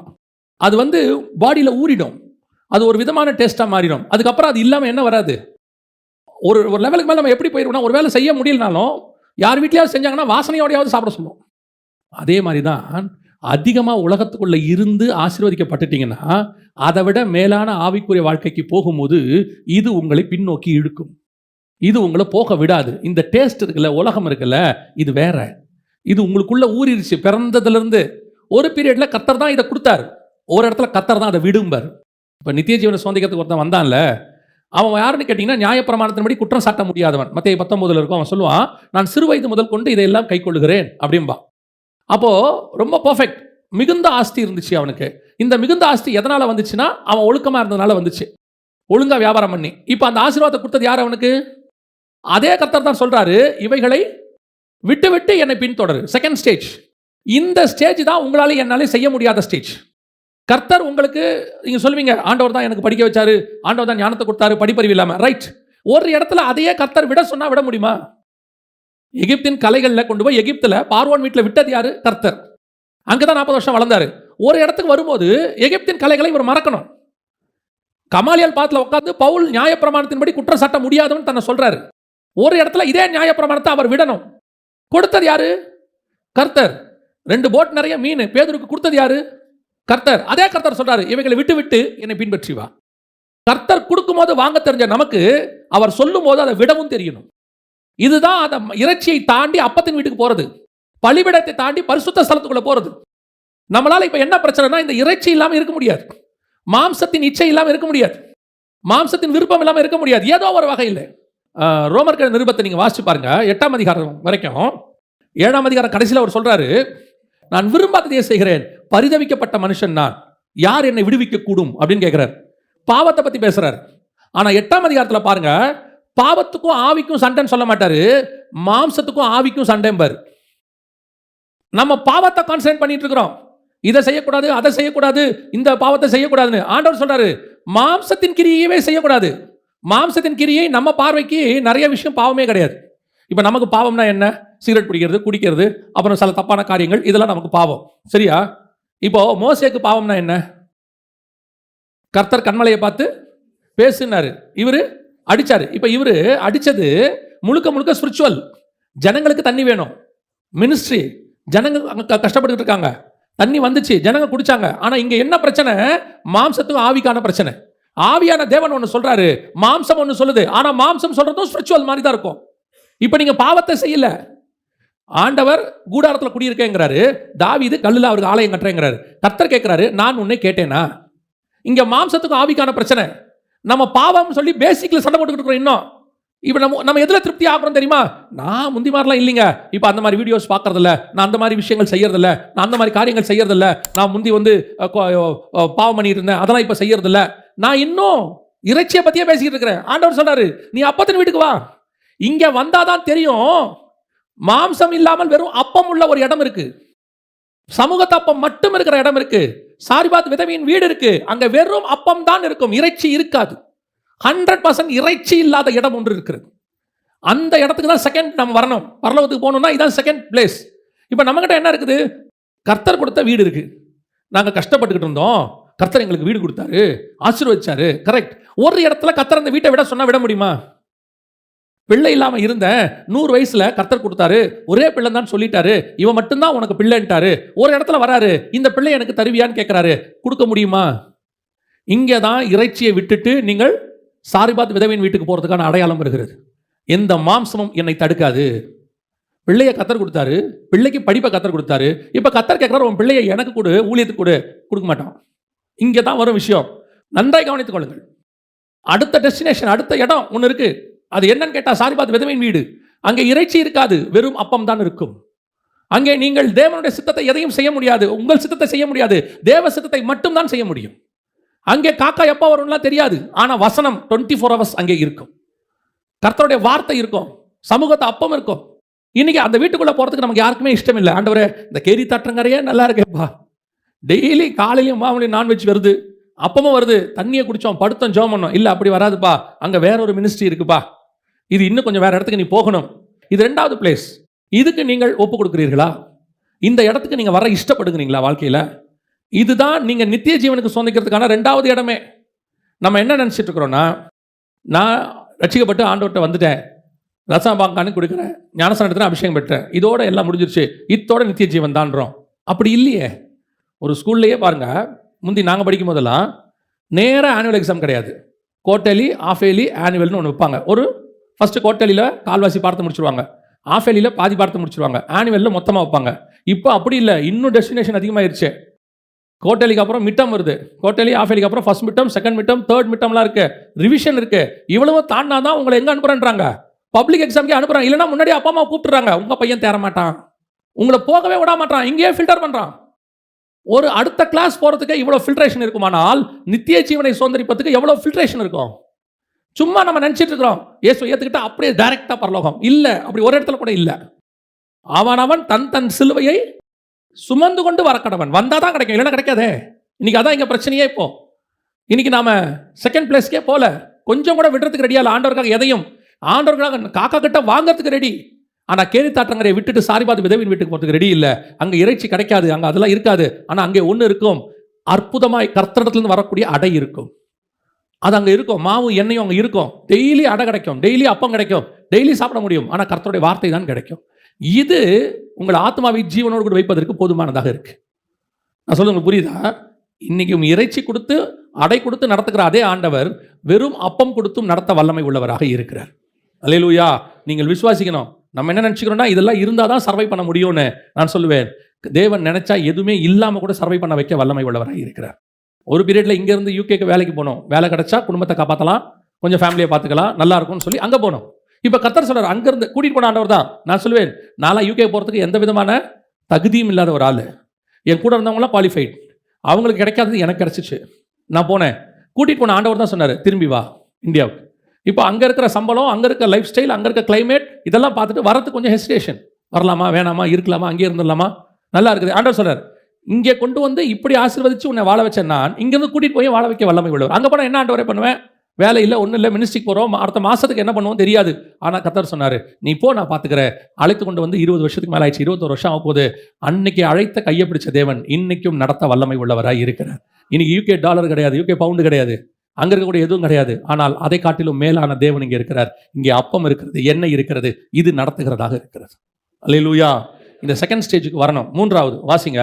அது வந்து பாடியில் ஊறிடும், அது ஒரு விதமான டேஸ்ட்டாக மாறிடும். அதுக்கப்புறம் அது இல்லாமல் என்ன வராது, ஒரு ஒரு லெவலுக்கு மேலே நம்ம எப்படி போயிடுவோம்னா, ஒரு வேலை செய்ய முடியலனாலும் யார் வீட்லையாவது செஞ்சாங்கன்னா வாசனையோடையாவது சாப்பிட சொல்லுவோம். அதே மாதிரி தான் அதிகமாக உலகத்துக்குள்ளே இருந்து ஆசீர்வதிக்கப்பட்டுட்டீங்கன்னா, அதை விட மேலான ஆவிக்குரிய வாழ்க்கைக்கு போகும்போது இது உங்களை பின்னோக்கி இழுக்கும், இது உங்களை போக விடாது. இந்த டேஸ்ட் இருக்குல்ல, உலகம் இருக்குல்ல, இது வேற, இது உங்களுக்குள்ள ஊறிடுச்சு பிறந்ததுலேருந்து. ஒரு பீரியட்ல கர்த்தர் தான் இதை கொடுத்தாரு, ஒரு இடத்துல கர்த்தர் தான் அதை விடும்பார். இப்போ நித்திய ஜீவனை சொந்திக்கிறதுக்கு ஒருத்தன் வந்தான்ல, அவன் யாருன்னு கேட்டிங்கன்னா, நியாயப்பிரமாணத்தின்படி குற்றம் சாட்ட முடியாதவன். மத்தேயு 19 இருக்கும். அவன் சொல்லுவான், நான் சிறு வயது முதல் கொண்டு இதையெல்லாம் கை கொள்ளுகிறேன் அப்படின்பா. அப்போ ரொம்ப பர்ஃபெக்ட், மிகுந்த ஆஸ்தி இருந்துச்சு அவனுக்கு. இந்த மிகுந்த ஆஸ்தி எதனால வந்துச்சுன்னா, அவன் ஒழுக்கமா இருந்ததுனால வந்துச்சு, ஒழுங்கா வியாபாரம் பண்ணி. இப்போ அந்த ஆசீர்வாதத்தை கொடுத்தது யார் அவனுக்கு? அதே கர்த்தர் தான் சொல்றாரு, இவைகளை விட்டு விட்டு என்னை பின்தொடரு. Second stage. இந்த ஸ்டேஜ் தான் உங்களால என்னாலே செய்ய முடியாத ஸ்டேஜ். கர்த்தர் உங்களுக்கு, நீங்க சொல்லுவீங்க, ஆண்டவர் தான் எனக்கு படிக்க வச்சாரு, ஆண்டவர் தான் ஞானத்தை கொடுத்தாரு, படிப்பறிவு இல்லாம. ரைட். ஒரு இடத்துல அதையே கர்த்தர் விட சொன்னா விட முடியுமா? எகிப்தின் கலைகள்ல கொண்டு போய் எகிப்துல பார்வோன் வீட்டில் விட்டது யாரு? கர்த்தர். அங்கதான் 40 வருஷம் வளர்ந்தாரு. ஒரு இடத்துக்கு வரும்போது எகிப்தின் கலைகளை இவர் மறக்கணும். கமாலியல் பாத்துல உட்கார்ந்து பவுல் நியாயப்பிரமாணத்தின்படி குற்றம் சாட்ட முடியாதுன்னு தன்னை சொல்றாரு. ஒரு இடத்துல இதே நியாயப்பிரமாணத்தை அவர் விடணும். கொடுத்தது யாரு? கர்த்தர். 2 போட் நிறைய மீன் பேதுருக்கு கொடுத்தது யாரு? கர்த்தர். அதே கர்த்தர் சொல்றாரு, இவைகளை விட்டு விட்டு என்னை பின்பற்றி வா. கர்த்தர் கொடுக்கும் போது வாங்க தெரிஞ்ச நமக்கு, அவர் சொல்லும் போது அதை விடவும் தெரியணும். இதுதான் அந்த இறைச்சியை தாண்டி அப்பத்தின் வீட்டுக்கு போறது, பலிபீடத்தை தாண்டி பரிசுத்த ஸ்தலத்துக்குள்ள போறது. நம்மளால இப்ப என்ன பிரச்சனைனா, இந்த இறைச்சி இல்லாம இருக்க முடியாது, மாம்சத்தின் இச்சை இல்லாம இருக்க முடியாது, மாம்சத்தின் விருப்பம் இல்லாம இருக்க முடியாது, ஏதோ ஒரு வகையில். ரோமர்கள் நிருபத்தை நீங்க வாசிச்சு பாருங்க, 8ஆம் அதிகாரம் வரைக்கும். 7ஆம் அதிகாரம் கடைசியில் அவர் சொல்றாரு, நான் விரும்பாததையே செய்கிறேன், பரிதவிக்கப்பட்ட மனுஷன் நான், யார் என்னை விடுவிக்க கூடும் அப்படின்னு கேட்கிறார். பாவத்தை பத்தி பேசுறாரு. ஆனா 8ஆம் அதிகாரத்தில் பாருங்க, பாவத்துக்கும் ஆவிக்கும் சண்டைன்னு சொல்ல மாட்டாரு, மாம்சத்துக்கும் ஆவிக்கும் சண்டைம்பார். நம்ம பாவத்தை கான்சன்ட்ரேட் பண்ணிட்டு இருக்கிறோம், இதை செய்யக்கூடாது, அதை செய்யக்கூடாது, இந்த பாவத்தை செய்யக்கூடாதுன்னு. ஆண்டவர் சொல்றாரு, மாம்சத்தின் கிரியையவே செய்யக்கூடாது. மாம்சத்தின் கிரியை நம்ம பார்வைக்கு நிறைய விஷயம் பாவமே கிடையாது. இப்போ நமக்கு பாவம்னா என்ன? சிகரெட் பிடிக்கிறது, குடிக்கிறது, அப்புறம் சில தப்பான காரியங்கள், இதெல்லாம் நமக்கு பாவம். சரியா? இப்போ மோசேக்கு பாவம்னா என்ன? கர்த்தர் கண்மலையை பார்த்து பேசுனாரு, இவரு அடிச்சாரு. இப்போ இவரு அடிச்சது முழுக்க முழுக்க ஸ்பிரிச்சுவல். ஜனங்களுக்கு தண்ணி வேணும், மினிஸ்ட்ரி, ஜனங்க கஷ்டப்பட்டு இருக்காங்க, தண்ணி வந்துச்சு, ஜனங்க குடிச்சாங்க. ஆனா இங்க என்ன பிரச்சனை? மாம்சத்துக்கும் ஆவிக்கான பிரச்சனை. ஆவியான தேவன் ஒன்று சொல்றாரு, மாம்சம் ஒன்று சொல்லுது. ஆனா மாம்சம் சொல்றதும் ஸ்பிரிச்சுவல் மாதிரி தான் இருக்கும். இப்போ நீங்க பாவத்தை செய்யல, ஆண்டவர் கூடாரத்தில் குடியிருக்கேங்கிறாரு, தாவீது கல்லுல அவருக்கு ஆலயம் கட்டுறேங்கிறாரு. கர்த்தர் கேட்கிறாரு, நான் உன்னை கேட்டேனா? இங்க மாம்சத்துக்கும் ஆவிக்கான பிரச்சனை. நம்ம பாவம் சொல்லி பேசிக்ல சண்டை போட்டுக்கிட்டு இருக்கிறோம். இன்னும் இப்போ நம்ம எதுல திருப்தி ஆகிறோம் தெரியுமா? நான் முந்தி மாதிரிலாம் இல்லைங்க, இப்போ அந்த மாதிரி வீடியோஸ் பார்க்கறதில்ல, நான் அந்த மாதிரி விஷயங்கள் செய்யறதில்ல, நான் அந்த மாதிரி காரியங்கள் செய்யறதில்ல, நான் முந்தி வந்து பாவம் பண்ணிட்டு இருந்தேன், அதெல்லாம் இப்போ செய்யறதில்ல, நான் இன்னும் இறைச்சியை பத்தியே பேசிக்கிட்டு இருக்கிறேன். ஆண்டவர் சொல்றாரு, நீ அப்பத்தின் வீட்டுக்கு வா. இங்க வந்தாதான் தெரியும், மாம்சம் இல்லாமல் வெறும் அப்பம் உள்ள ஒரு இடம் இருக்கு, சமூகத்து அப்பம் மட்டும் இருக்கிற இடம் இருக்கு, சாரிபாத் விதவையின் வீடு இருக்கு, அங்க வெறும் அப்பம் தான் இருக்கும், இறைச்சி இருக்காது. 100% இறைச்சி இல்லாத இடம் ஒன்று இருக்கிறது. அந்த இடத்துக்கு தான் செகண்ட் நம்ம வரணும். பரலோகத்துக்கு போகணும்னா இதான் செகண்ட் பிளேஸ். இப்போ நம்மகிட்ட என்ன இருக்குது? கர்த்தர் கொடுத்த வீடு இருக்கு. நாங்கள் கஷ்டப்பட்டுக்கிட்டு இருந்தோம், கர்த்தர் எங்களுக்கு வீடு கொடுத்தாரு, ஆசீர்வதிச்சாரு. கரெக்ட். ஒரு இடத்துல கர்த்தர் அந்த வீட்டை விட சொன்னா விட முடியுமா? பிள்ளை இல்லாமல் இருந்த 100 வயசுல கர்த்தர் கொடுத்தாரு, ஒரே பிள்ளை தான் சொல்லிட்டாரு, இவன் மட்டும்தான் உனக்கு பிள்ளைன்ட்டாரு. ஒரு இடத்துல வராரு, இந்த பிள்ளை எனக்கு தருவியான்னு கேட்கிறாரு, கொடுக்க முடியுமா? இங்கே தான் இறைச்சியை விட்டுட்டு நீங்கள் சாரிபாத் விதவையின் வீட்டுக்கு போகிறதுக்கான அடையாளம் வருகிறது. எந்த மாம்சமும் என்னை தடுக்காது. பிள்ளையை கத்தர் கொடுத்தாரு, பிள்ளைக்கு படிப்பை கத்தர் கொடுத்தாரு. இப்போ கத்தர் கேட்குறாரு, உன் பிள்ளையை எனக்கு கொடு, ஊழியத்துக்கு கொடு. கொடுக்க மாட்டான். இங்கே தான் வரும் விஷயம். நன்றாய் கவனித்துக் கொள்ளுங்கள். அடுத்த டெஸ்டினேஷன், அடுத்த இடம் ஒன்று இருக்கு. அது என்னன்னு கேட்டால் சாரிபாத் விதவையின் வீடு. அங்கே இறைச்சி இருக்காது, வெறும் அப்பம் தான் இருக்கும். அங்கே நீங்கள் தேவனுடைய சித்தத்தை எதையும் செய்ய முடியாது, உங்கள் சித்தத்தை செய்ய முடியாது, தேவ சித்தத்தை மட்டும் தான் செய்ய முடியும். அங்கே காக்கா எப்போ வரும்லாம் தெரியாது, ஆனால் வசனம் 24 hours அங்கே இருக்கும். கர்த்தருடைய வார்த்தை இருக்கும், சமூகத்தை அப்பம் இருக்கும். இன்னைக்கு அந்த வீட்டுக்குள்ளே போகிறதுக்கு நமக்கு யாருக்குமே இஷ்டம் இல்லை. ஆண்டவரே, இந்த கேரி தட்டுறங்கரையே நல்லா இருக்கேப்பா, டெய்லி காலையிலையும் மாவுலையும் நான்வெஜ் வருது, அப்பமும் வருது, தண்ணியை குடித்தோம், படுத்தோம், ஜோம் பண்ணோம். இல்லை, அப்படி வராதுப்பா, அங்கே வேற ஒரு மினிஸ்ட்ரி இருக்குப்பா, இது இன்னும் கொஞ்சம் வேற இடத்துக்கு நீ போகணும். இது 2வது பிளேஸ். இதுக்கு நீங்கள் ஒப்பு கொடுக்குறீர்களா? இந்த இடத்துக்கு நீங்கள் வர இஷ்டப்படுகிறீங்களா வாழ்க்கையில்? இதுதான் நீங்கள் நித்திய ஜீவனுக்கு சொந்திக்கிறதுக்கான 2வது இடமே. நம்ம என்ன நினச்சிட்டு இருக்கிறோன்னா, நான் ரட்சிக்கப்பட்டு ஆண்டவர்கிட்ட வந்துட்டேன், ரசபாங்கானு கொடுக்குறேன், ஞானஸ்நானம் எடுத்துறேன், அபிஷேகம் பெற்றேன், இதோட எல்லாம் முடிஞ்சிருச்சு, இத்தோட நித்திய ஜீவன் தான்றோம். அப்படி இல்லையே. ஒரு ஸ்கூல்லையே பாருங்க, முந்தி நாங்கள் படிக்கும் போதெல்லாம் நேராக ஆனுவல் எக்ஸாம் கிடையாது, குவார்ட்டர்லி, ஆஃப் இயர்லி, ஆனுவல்னு ஒன்று வைப்பாங்க. ஒரு ஃபஸ்ட்டு குவார்ட்டர்லியில் கால்வாசி பார்த்து முடிச்சுருவாங்க, ஆஃப் இயர்லியில் பாதி பார்த்து முடிச்சுருவாங்க, ஆனுவலில் மொத்தமாக வைப்பாங்க. இப்போ அப்படி இல்லை, இன்னும் டெஸ்டினேஷன் அதிகமாகிருச்சு. குவார்ட்டர்லிக்கு அப்புறம் மிட்டம் வருது, குவார்ட்டர்லி, ஆஃப் இயர்லிக்கு அப்புறம் first midterm, second midterm, third மிட்டம்லாம் இருக்கு, ரிவிஷன் இருக்கு. இவ்வளவு தாண்டா தான் உங்களை எங்கே அனுப்புறேன்றாங்க, பப்ளிக் எக்ஸாம்க்கே அனுப்புறாங்க. இல்லைன்னா முன்னாடி அப்பா அம்மா கூப்பிட்டுறாங்க, உங்கள் பையன் தேர மாட்டான், உங்களை போகவே விட மாட்டான், இங்கேயே ஃபில்டர் பண்ணுறான். ஒரு அடுத்த கிளாஸ் போகிறதுக்கு இவ்வளோ ஃபில்ட்ரேஷன் இருக்குமானால் நித்திய ஜீவனை சுதந்திரிப்பதுக்கு எவ்வளோ ஃபில்ட்ரேஷன் இருக்கும்? சும்மா நம்ம நினச்சிட்டு இருக்கிறோம், இயேசு ஏற்றுக்கிட்டா அப்படியே டைரக்டாக பரலோகம். இல்லை, அப்படி ஒரு இடத்துல கூட இல்லை. அவன் தன் சிலுவையை சுமந்து கொண்டு வர கடவன், வந்தால் தான் கிடைக்கும், இல்லைன்னா கிடைக்காதே. இன்னைக்கு அதான் இங்கே பிரச்சனையே. இப்போ இன்னைக்கு நாம செகண்ட் பிளேஸ்க்கே போல, கொஞ்சம் கூட விடுறதுக்கு ரெடியா இல்லை. ஆண்டவருக்காக எதையும், ஆண்டவருக்காக காக்கா கிட்ட வாங்கறதுக்கு ரெடி. ஆனால் கேரி தாட்டங்கரை விட்டுட்டு சாரிபாத் விதவின் வீட்டுக்கு போகிறதுக்கு ரெடி இல்லை. அங்கே இறைச்சி கிடைக்காது, அங்கே அதெல்லாம் இருக்காது. ஆனால் அங்கே ஒன்று இருக்கும், அற்புதமாய் கர்த்தரிடத்துலேருந்து வரக்கூடிய அடை இருக்கும். அது அங்கே இருக்கும், மாவு எண்ணெயும் அங்கே இருக்கும். டெய்லி அடை கிடைக்கும், டெய்லி அப்பம் கிடைக்கும், டெய்லி சாப்பிட முடியும். ஆனால் கர்த்தருடைய வார்த்தை தான் கிடைக்கும். இது உங்கள் ஆத்மாவை ஜீவனோடு கூட வைப்பதற்கு போதுமானதாக இருக்கு. நான் சொல்ல உங்களுக்கு புரியுதா? இன்னைக்கு இறைச்சி கொடுத்து அடை கொடுத்து நடத்துகிற அதே ஆண்டவர் வெறும் அப்பம் கொடுத்தும் நடத்த வல்லமை உள்ளவராக இருக்கிறார். அல்லேலூயா. நீங்கள் விசுவாசிக்கணும். நம்ம என்ன நினச்சிக்கிறோம்னா, இதெல்லாம் இருந்தால் தான் சர்வை பண்ண முடியும்னு. நான் சொல்லுவேன், தேவன் நினைச்சா எதுவுமே இல்லாமல் கூட சர்வை பண்ண வைக்க வல்லமை உள்ளவராக இருக்கிறார். ஒரு பீரியடில் இங்கேருந்து யூகேக்கு வேலைக்கு போனோம், வேலை கிடைச்சா குடும்பத்தை காப்பாற்றலாம், கொஞ்சம் ஃபேமிலியை பார்த்துக்கலாம், நல்லா இருக்கும்னு சொல்லி அங்கே போனோம். இப்போ கர்த்தர் சொல்றார், அங்கேருந்து கூட்டிகிட்டு போன ஆண்டவர் தான். நான் சொல்லுவேன், நான்லாம் யூகே போகிறதுக்கு எந்த விதமான தகுதியும் இல்லாத ஒரு ஆள். என் கூட இருந்தவங்களாம் குவாலிஃபைட், அவங்களுக்கு கிடைக்காதது எனக்கு கிடைச்சிச்சு. நான் போனேன், கூட்டிகிட்டு போன ஆண்டவர் தான் சொன்னார், திரும்பி வா இந்தியாவுக்கு. இப்போ அங்கே இருக்கிற சம்பளம், அங்கே இருக்க லைஃப் ஸ்டைல், அங்கே இருக்க கிளைமேட், இதெல்லாம் பார்த்துட்டு வரது கொஞ்சம் ஹெசிடேஷன். வரலாமா வேணாமா, இருக்கலாமா, அங்கேயே இருந்துடலாமா, நல்லா இருக்குது. ஆண்டவர் சொல்றார், இங்கே கொண்டு வந்து இப்படி ஆசீர்வதிச்சு உன்னை வாழ வச்சேன் நான், இங்கேருந்து கூட்டிகிட்டு போய் வாழ வைக்க வல்லமை உள்ளவர். அங்கே போனால் என்ன ஆண்டவரே பண்ணுவேன், வேலை இல்லை, ஒன்றும் இல்லை, மினிஸ்ட்ரிக்கு போகிறோம், அடுத்த மாதத்துக்கு என்ன பண்ணுவோம் தெரியாது. ஆனால் கர்த்தர் சொன்னார், நீ போ, நான் பார்த்துக்கிறேன். அழைத்து கொண்டு வந்து 20 வருஷத்துக்கு மேலே ஆயிடுச்சு, 21 வருஷம் ஆக போகுது. அன்னைக்கு அழைத்த கையை பிடிச்ச தேவன் இன்னைக்கும் நடத்த வல்லமை உள்ளவராக இருக்கிறார். இன்னைக்கு யூகே டாலர் கிடையாது, யூகே பவுண்டு கிடையாது, அங்கே இருக்கக்கூடிய எதுவும் கிடையாது. ஆனால் அதை காட்டிலும் மேலான தேவன் இங்கே இருக்கிறார். இங்கே அப்பம் இருக்கிறது, எண்ணெய் இருக்கிறது, இது நடத்துகிறதாக இருக்கிறது. அல்லேலூயா. இந்த செகண்ட் ஸ்டேஜுக்கு வரணும். 3வது வாசிங்க,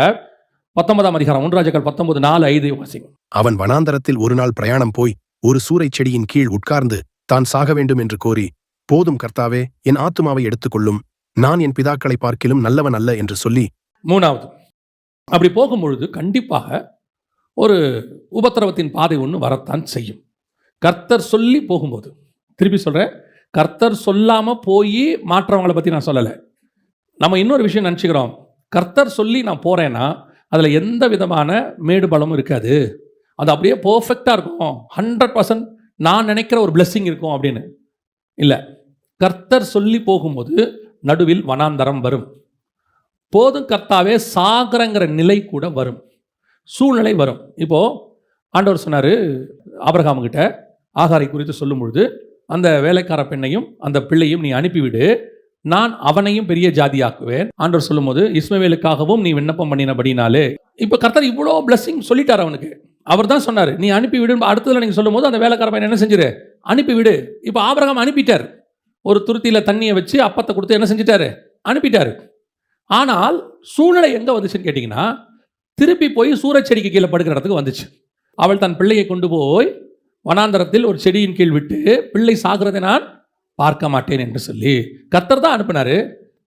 19ஆம் அதிகாரம் 1 ராஜாக்கள் 19:4-5 வாசிங்க. அவன் வனாந்தரத்தில் ஒரு நாள் பிரயாணம் போய் ஒரு சூரைச் செடியின் கீழ் உட்கார்ந்து தான் சாக வேண்டும் என்று கோரி, போதும் கர்த்தாவே, என் ஆத்துமாவை எடுத்துக்கொள்ளும், நான் என் பிதாக்களை பார்க்கிலும் நல்லவன் அல்ல என்று சொல்லி. மூணாவது, அப்படி போகும்பொழுது கண்டிப்பாக ஒரு உபத்திரவத்தின் பாதை ஒன்று வரத்தான் செய்யும். கர்த்தர் சொல்லி போகும்போது, திருப்பி சொல்கிறேன், கர்த்தர் சொல்லாமல் போய் மாற்றவங்களை பற்றி நான் சொல்லலை. நம்ம இன்னொரு விஷயம் நினச்சிக்கிறோம், கர்த்தர் சொல்லி நான் போகிறேன்னா அதில் எந்த விதமான மேடு பலமும் இருக்காது, அது அப்படியே பர்ஃபெக்டாக இருக்கும், 100% நான் நினைக்கிற ஒரு பிளெஸ்ஸிங் இருக்கும் அப்படின்னு. இல்லை, கர்த்தர் சொல்லி போகும்போது நடுவில் வனாந்தரம் வரும். போதும் கர்த்தாவே சாகரங்கிற நிலை கூட வரும், சூழ்நிலை வரும். இப்போது ஆண்டவர் சொன்னார் ஆபிரகாமுக்கிட்ட ஆகாரை குறித்து சொல்லும் பொழுது, அந்த வேலைக்கார பெண்ணையும் அந்த பிள்ளையும் நீ அனுப்பிவிடு, நான் அவனையும் பெரிய ஜாதியாக்குவேன். ஆண்டவர் சொல்லும் போது இஸ்மவேலுக்காகவும் நீ விண்ணப்பம் பண்ணினபடினாலே, இப்போ கர்த்தர் இவ்வளோ பிளஸ்ஸிங் சொல்லிட்டார் அவனுக்கு. அவர் தான் சொன்னார் நீ அனுப்பிவிடு. அடுத்ததில் நீங்கள் சொல்லும் போது அந்த வேலைக்கார பையன் என்ன செஞ்சிரு, அனுப்பிவிடு. இப்போ ஆபிரகாம் அனுப்பிட்டார், ஒரு துருத்தியில் தண்ணியை வச்சு அப்பத்தை கொடுத்து என்ன செஞ்சிட்டாரு, அனுப்பிட்டார். ஆனால் சூழ்நிலை எங்கே வந்துச்சுன்னு கேட்டிங்கன்னா, திருப்பி போய் சூரச்செடிக்கு கீழே படுக்கிற இடத்துக்கு வந்துச்சு. அவள் தன் பிள்ளையை கொண்டு போய் வனாந்தரத்தில் ஒரு செடியின் கீழ் விட்டு, பிள்ளை சாகிறதை நான் பார்க்க மாட்டேன் என்று சொல்லி கர்த்தர் தான் அனுப்பினார்.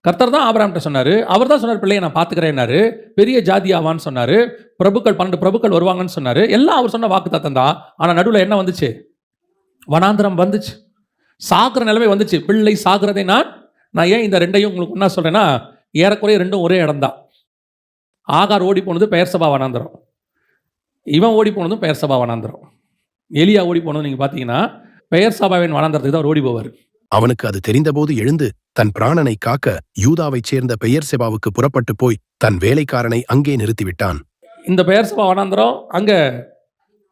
கர்த்தர் தான் ஆபிரகாம்கிட்ட சொன்னார். அவர் தான் சொன்னார் பிள்ளையை நான் பார்த்துக்கிறேன்னாரு, பெரிய ஜாதியாவான்னு சொன்னார், பிரபுக்கள் 12 பிரபுக்கள் வருவாங்கன்னு சொன்னார். எல்லாம் அவர் சொன்ன வாக்கு தத்தம் தான். ஆனால் நடுவில் என்ன வந்துச்சு, வனாந்தரம் வந்துச்சு, சாகிற நிலைமை வந்துச்சு. பிள்ளை சாகிறதை நான் ஏன் இந்த ரெண்டையும் உங்களுக்கு என்ன சொல்கிறேன்னா, ஏறக்குறைய ரெண்டும் ஒரே இடம் தான். ஆகார் ஓடி போனது பெயர்சபா வனாந்தரம், இவன் ஓடி போனதும் பெயர்சபா வனாந்தரம். எலியா ஓடி போனது நீங்கள் பார்த்தீங்கன்னா பெயர்சபாவின் வனாந்தரத்துக்கு தான் அவர் ஓடி போவார். அவனுக்கு அது தெரிந்தபோது எழுந்து தன் பிராணனை காக்க யூதாவைச் சேர்ந்த பெயர்செபாவுக்கு புறப்பட்டு போய் தன் வேலைக்காரனை அங்கே நிறுத்திவிட்டான். இந்த பெயர்சபா வனாந்தரம் அங்கே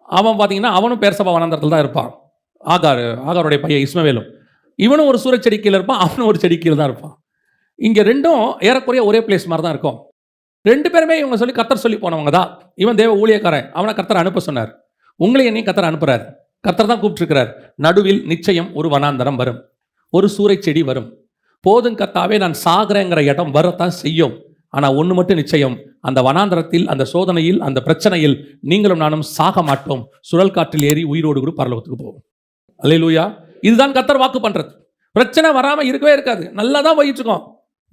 அவன் பார்த்தீங்கன்னா அவனும் பெயர்சபா வனாந்தரத்தில் தான் இருப்பான். ஆகாருடைய பையன் இஸ்மவேலும், இவனும் ஒரு சூரச்செடி கீழே இருப்பான், அவனும் ஒரு செடி கீழே தான் இருப்பான். இங்கே ரெண்டும் ஏறக்குறைய ஒரே பிளேஸ் மாதிரி தான் இருக்கும். ரெண்டு பேருமே இவங்க சொல்லி கர்த்தர் சொல்லி போனவங்க தான். இவன் தேவ ஊழியக்காரன், அவனை கர்த்தர் அனுப்ப சொன்னார். உங்களை என்னையும் கர்த்தர் அனுப்புறார், கர்த்தர் தான் கூப்பிட்டுருக்கிறார். நடுவில் நிச்சயம் ஒரு வனாந்தரம் வரும், ஒரு சூரைச்செடி வரும். போதும் கர்த்தாவே நான் சாகிறேங்கிற இடம் வரத்தான் செய்யும். ஆனால் ஒன்று மட்டும் நிச்சயம், அந்த வனாந்தரத்தில், அந்த சோதனையில், அந்த பிரச்சனையில் நீங்களும் நானும் சாக மாட்டோம், சுழல் காற்றில் ஏறி உயிரோடு கூட பரலோகத்துக்கு போவோம். அல்லேலூயா. இதுதான் கர்த்தர் வாக்கு பண்ணுறது. பிரச்சனை வராமல் இருக்கவே இருக்காது, நல்லா தான் போயிட்டு இருக்கோம்.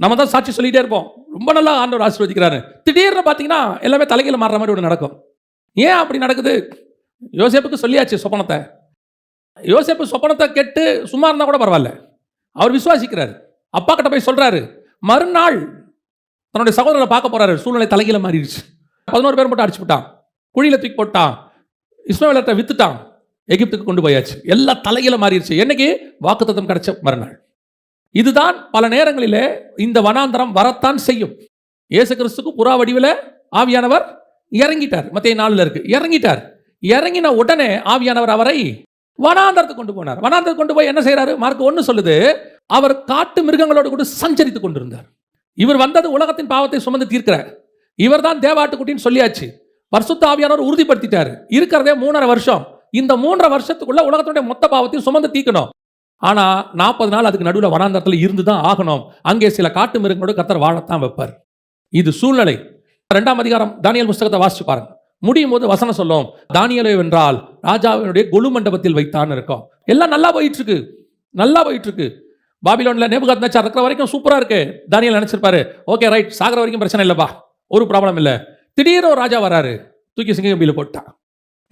நம்ம தான் சாட்சி சொல்லிகிட்டே இருப்போம், ரொம்ப நல்லா ஆண்டவர் ஆசீர்வதிக்கிறாரு. திடீர்னு பார்த்தீங்கன்னா எல்லாமே தலைகீழ மாறுற மாதிரி ஒன்று நடக்கும். ஏன் அப்படி நடக்குது? யோசேப்புக்கு சொல்லியாச்சு சொப்பனத்தை. யோசேப்பு சொப்பனத்தை கேட்டு சும்மா இருந்தால் கூட பரவாயில்ல, அவர் விசுவாசிக்கிறார். அப்பா கிட்ட போய் சொல்கிறாரு. மறுநாள் தன்னுடைய சகோதரரை பார்க்க போகிறாரு. சூழ்நிலை தலைகீழ மாறிடுச்சு. 11 பேர் மட்டும் அடிச்சு விட்டான், குழியில் தூக்கி போட்டான், இஸ்மவேலத்தை வித்துட்டான், எகிப்துக்கு கொண்டு போயாச்சு. எல்லாம் தலைகீழ மாறிடுச்சு. என்னைக்கு? வாக்குத்தத்தம் கிடைச்ச மறுநாள். இதுதான் பல நேரங்களிலே இந்த வனாந்தரம் வரத்தான் செய்யும். இயேசு கிறிஸ்துக்கு புறா வடிவில் ஆவியானவர் இறங்கிட்டார். மத்தேயு 4 இருக்கு, இறங்கிட்டார். இறங்கின உடனே ஆவியானவர் அவரை வனாந்தரத்துக்கு கொண்டு போனார். வனாந்தரத்துக்கு கொண்டு போய் என்ன செய்யறாரு? மார்க் 1 சொல்லுது, அவர் காட்டு மிருகங்களோடு கூட சஞ்சரித்துக் கொண்டிருந்தார். இவர் வந்தது உலகத்தின் பாவத்தை சுமந்து தீர்க்கிறார். இவர் தான் தேவாட்டுக்குட்டின்னு சொல்லியாச்சு. பரிசுத்த ஆவியானவர் உறுதிப்படுத்திட்டார். இருக்கிறதே 3.5 வருஷம். இந்த 3.5 வருஷத்துக்குள்ள உலகத்துடைய மொத்த பாவத்தையும் சுமந்து தீர்க்கணும். ஆனா 40 நாள் அதுக்கு நடுவில் வனாந்தரத்தில் இருந்து தான் ஆகணும். அங்கே சில காட்டு மிருகங்களோடு கர்த்தர் வாழத்தான் வைப்பார். இது சூழ்நிலை. 2ஆம் அதிகாரம் தானியேல் புஸ்தகத்தை வாசிச்சு பாருங்க. முடியும் போது வசனம் சொல்லும், தானியேலை வென்றால் ராஜாவினுடைய கொலு மண்டபத்தில் வைத்தான்னு இருக்கும். எல்லாம் நல்லா போயிட்டு இருக்கு, நல்லா போயிட்டு இருக்கு. பாபிலோன்ல நேபுகாத்நேச்சார் இருக்கிற வரைக்கும் சூப்பரா இருக்கு. தானியேல் நினைச்சிருப்பாரு, ஓகே ரைட், சாகிற வரைக்கும் பிரச்சனை இல்லப்பா, ஒரு ப்ராப்ளம் இல்லை. திடீர்னு ஒரு ராஜா வராரு, தூக்கி சிங்க கம்பியில போட்டான்,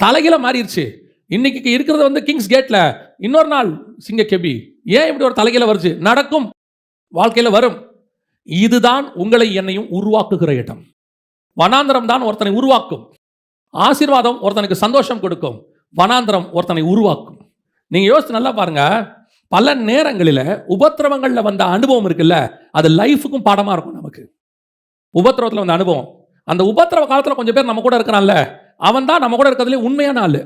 தலைகீழ மாறிடுச்சு. இன்னைக்கு இருக்கிறது கிங்ஸ் கேட்ல, இன்னொரு நாள் சிங்க கெபி. ஏன் இப்படி ஒரு தலைகீழ வருது? நடக்கும், வாழ்க்கையில வரும். இதுதான் உங்களை என்னையும் உருவாக்குகிற இடம். வனாந்தரம் தான் ஒருத்தனை உருவாக்கும். ஆசீர்வாதம் ஒருத்தனுக்கு சந்தோஷம் கொடுக்கும், வனாந்தரம் ஒருத்தனை உருவாக்கும். நீங்க யோசிச்சு நல்லா பாருங்க. பல நேரங்களில் உபத்திரவங்கள்ல வந்த அனுபவம் இருக்குல்ல, அது லைஃபுக்கும் பாடமா இருக்கும். நமக்கு உபத்திரவத்தில் வந்த அனுபவம், அந்த உபத்திரவ காலத்தில் கொஞ்சம் பேர் நம்ம கூட இருக்கிறான்ல, அவன் தான் நம்ம கூட இருக்கிறதுலே உண்மையான ஆளு.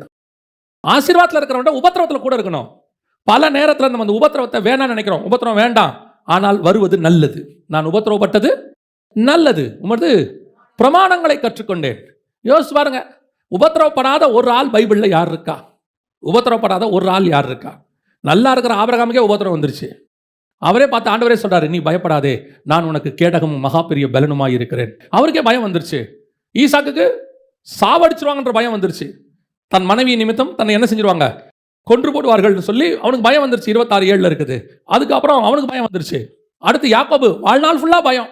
ஆசீர்வாதத்தில் இருக்கிறவன் உபத்திரவத்தில் கூட இருக்கணும். பல நேரத்தில் நம்ம அந்த உபத்திரவத்தை வேணாம்னு நினைக்கிறோம். உபத்திரவம் வேண்டாம், ஆனால் வருவது நல்லது. நான் உபத்திரவப்பட்டது நல்லது, உமது பிரமாணங்களை கற்றுக்கொண்டேன். யோசிச்சு பாருங்க, உபத்திரவப்படாத ஒரு ஆள் பைபிள்ல யார் இருக்கா? உபத்திரவப்படாத ஒரு ஆள் யார் இருக்கா? நல்லா இருக்கிற ஆபிரகாமுக்கே உபத்திரவம் வந்துருச்சு. அவரே பார்த்து ஆண்டவரே சொல்றாரு, நீ பயப்படாதே, நான் உனக்கு கேடகமும் மகா பெரிய பலனுமாய் இருக்கிறேன். அவருக்கே பயம் வந்துருச்சு. ஈசாக்குக்கு சாவடிச்சிருவாங்கன்ற பயம் வந்துருச்சு. தன் மனைவி நிமித்தம் தன்னை என்ன செஞ்சிருவாங்க? கொன்று போடுவார்கள் சொல்லி அவனுக்கு பயம் வந்துருச்சு. 26:7 இருக்குது. அதுக்கப்புறம் அவனுக்கு பயம் வந்துருச்சு. அடுத்து யாக்கோபு வாழ்நாள் ஃபுல்லா பயம்.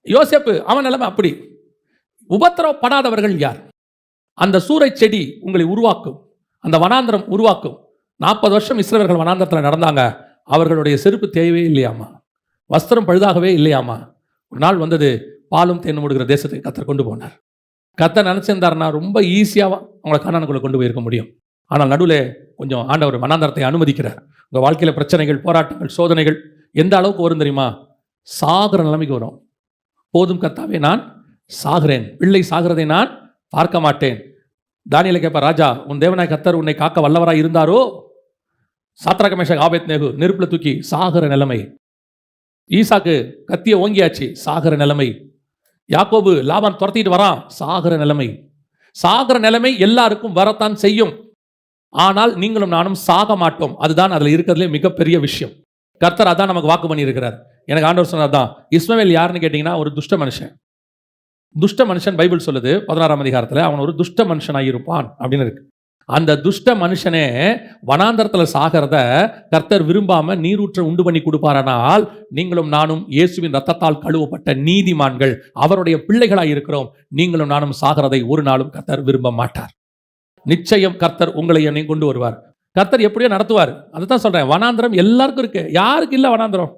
யோசேப்பு அவன் நிலைமை அப்படி. உபத்திரவப்படாதவர்கள் யார்? அந்த சூரை செடி உங்களை உருவாக்கும், அந்த வனாந்தரம் உருவாக்கும். 40 வருஷம் இஸ்ரவேலர்கள் வனாந்தரத்தில் நடந்தாங்க. அவர்களுடைய செருப்பு தேவையே இல்லையாமா, வஸ்திரம் பழுதாகவே இல்லையாமா. ஒரு நாள் வந்தது, பாலும் தேனும் ஓடுகிற தேசத்துக்கு கர்த்தர் கொண்டு போனார். கர்த்தர் நினைச்சிருந்தாருன்னா ரொம்ப ஈஸியாக அவங்களை கானானுக்குள்ள கொண்டு போயிருக்க முடியும். ஆனால் நடுவில் கொஞ்சம் ஆண்டவர் வனாந்தரத்தை அனுமதிக்கிறார். உங்கள் வாழ்க்கையில் பிரச்சனைகள், போராட்டங்கள், சோதனைகள் எந்த அளவுக்கு வரும் தெரியுமா? சாகிற நிலைமைக்கு வரும். போதும் கர்த்தாவே, நான் சாகிறேன், பிள்ளை சாகிறதை நான் பார்க்க மாட்டேன். தானியேலை கேட்பார், ராஜா உன் தேவனாய் கர்த்தர் உன்னை காக்க வல்லவராய் இருந்தாரோ? சாத்ராக் மேஷாக் ஆபேத்நேகோ நெருப்புல தூக்கி சாகிற நிலைமை. ஈசாக்கு கத்திய ஓங்கியாச்சு, சாகிற நிலைமை. யாக்கோபு லாபான் துரத்திட்டு வரான், சாகிற நிலைமை. சாகிற நிலைமை எல்லாருக்கும் வரத்தான் செய்யும். ஆனால் நீங்களும் நானும் சாக மாட்டோம். அதுதான் அதில் இருக்கிறதுலே மிகப்பெரிய விஷயம். கர்த்தர் அதான் நமக்கு வாக்கு பண்ணி இருக்கிறார். எனக்கு ஆண்டவர் சொன்னதான். இஸ்மவேல் யாருன்னு கேட்டீங்கன்னா ஒரு துஷ்ட மனுஷன். துஷ்ட மனுஷன் பைபிள் சொல்லுது 16ஆம் அதிகாரத்தில் அவன் ஒரு துஷ்ட மனுஷனாக இருப்பான் அப்படின்னு இருக்கு. அந்த துஷ்ட மனுஷனே வனாந்தரத்தில் சாகிறத கர்த்தர் விரும்பாம நீரூற்ற உண்டு பண்ணி கொடுப்பாரானால், நீங்களும் நானும் இயேசுவின் ரத்தத்தால் கழுவப்பட்ட நீதிமான்கள், அவருடைய பிள்ளைகளாய் இருக்கிறோம். நீங்களும் நானும் சாகிறதை ஒரு நாளும் கர்த்தர் விரும்ப மாட்டார். நிச்சயம் கர்த்தர் உங்களை என்னையும் கொண்டு வருவார். கர்த்தர் எப்படியோ நடத்துவார். அதுதான் சொல்றேன், வனாந்தரம் எல்லாருக்கும் இருக்கு. யாருக்கு இல்லை வனாந்தரம்?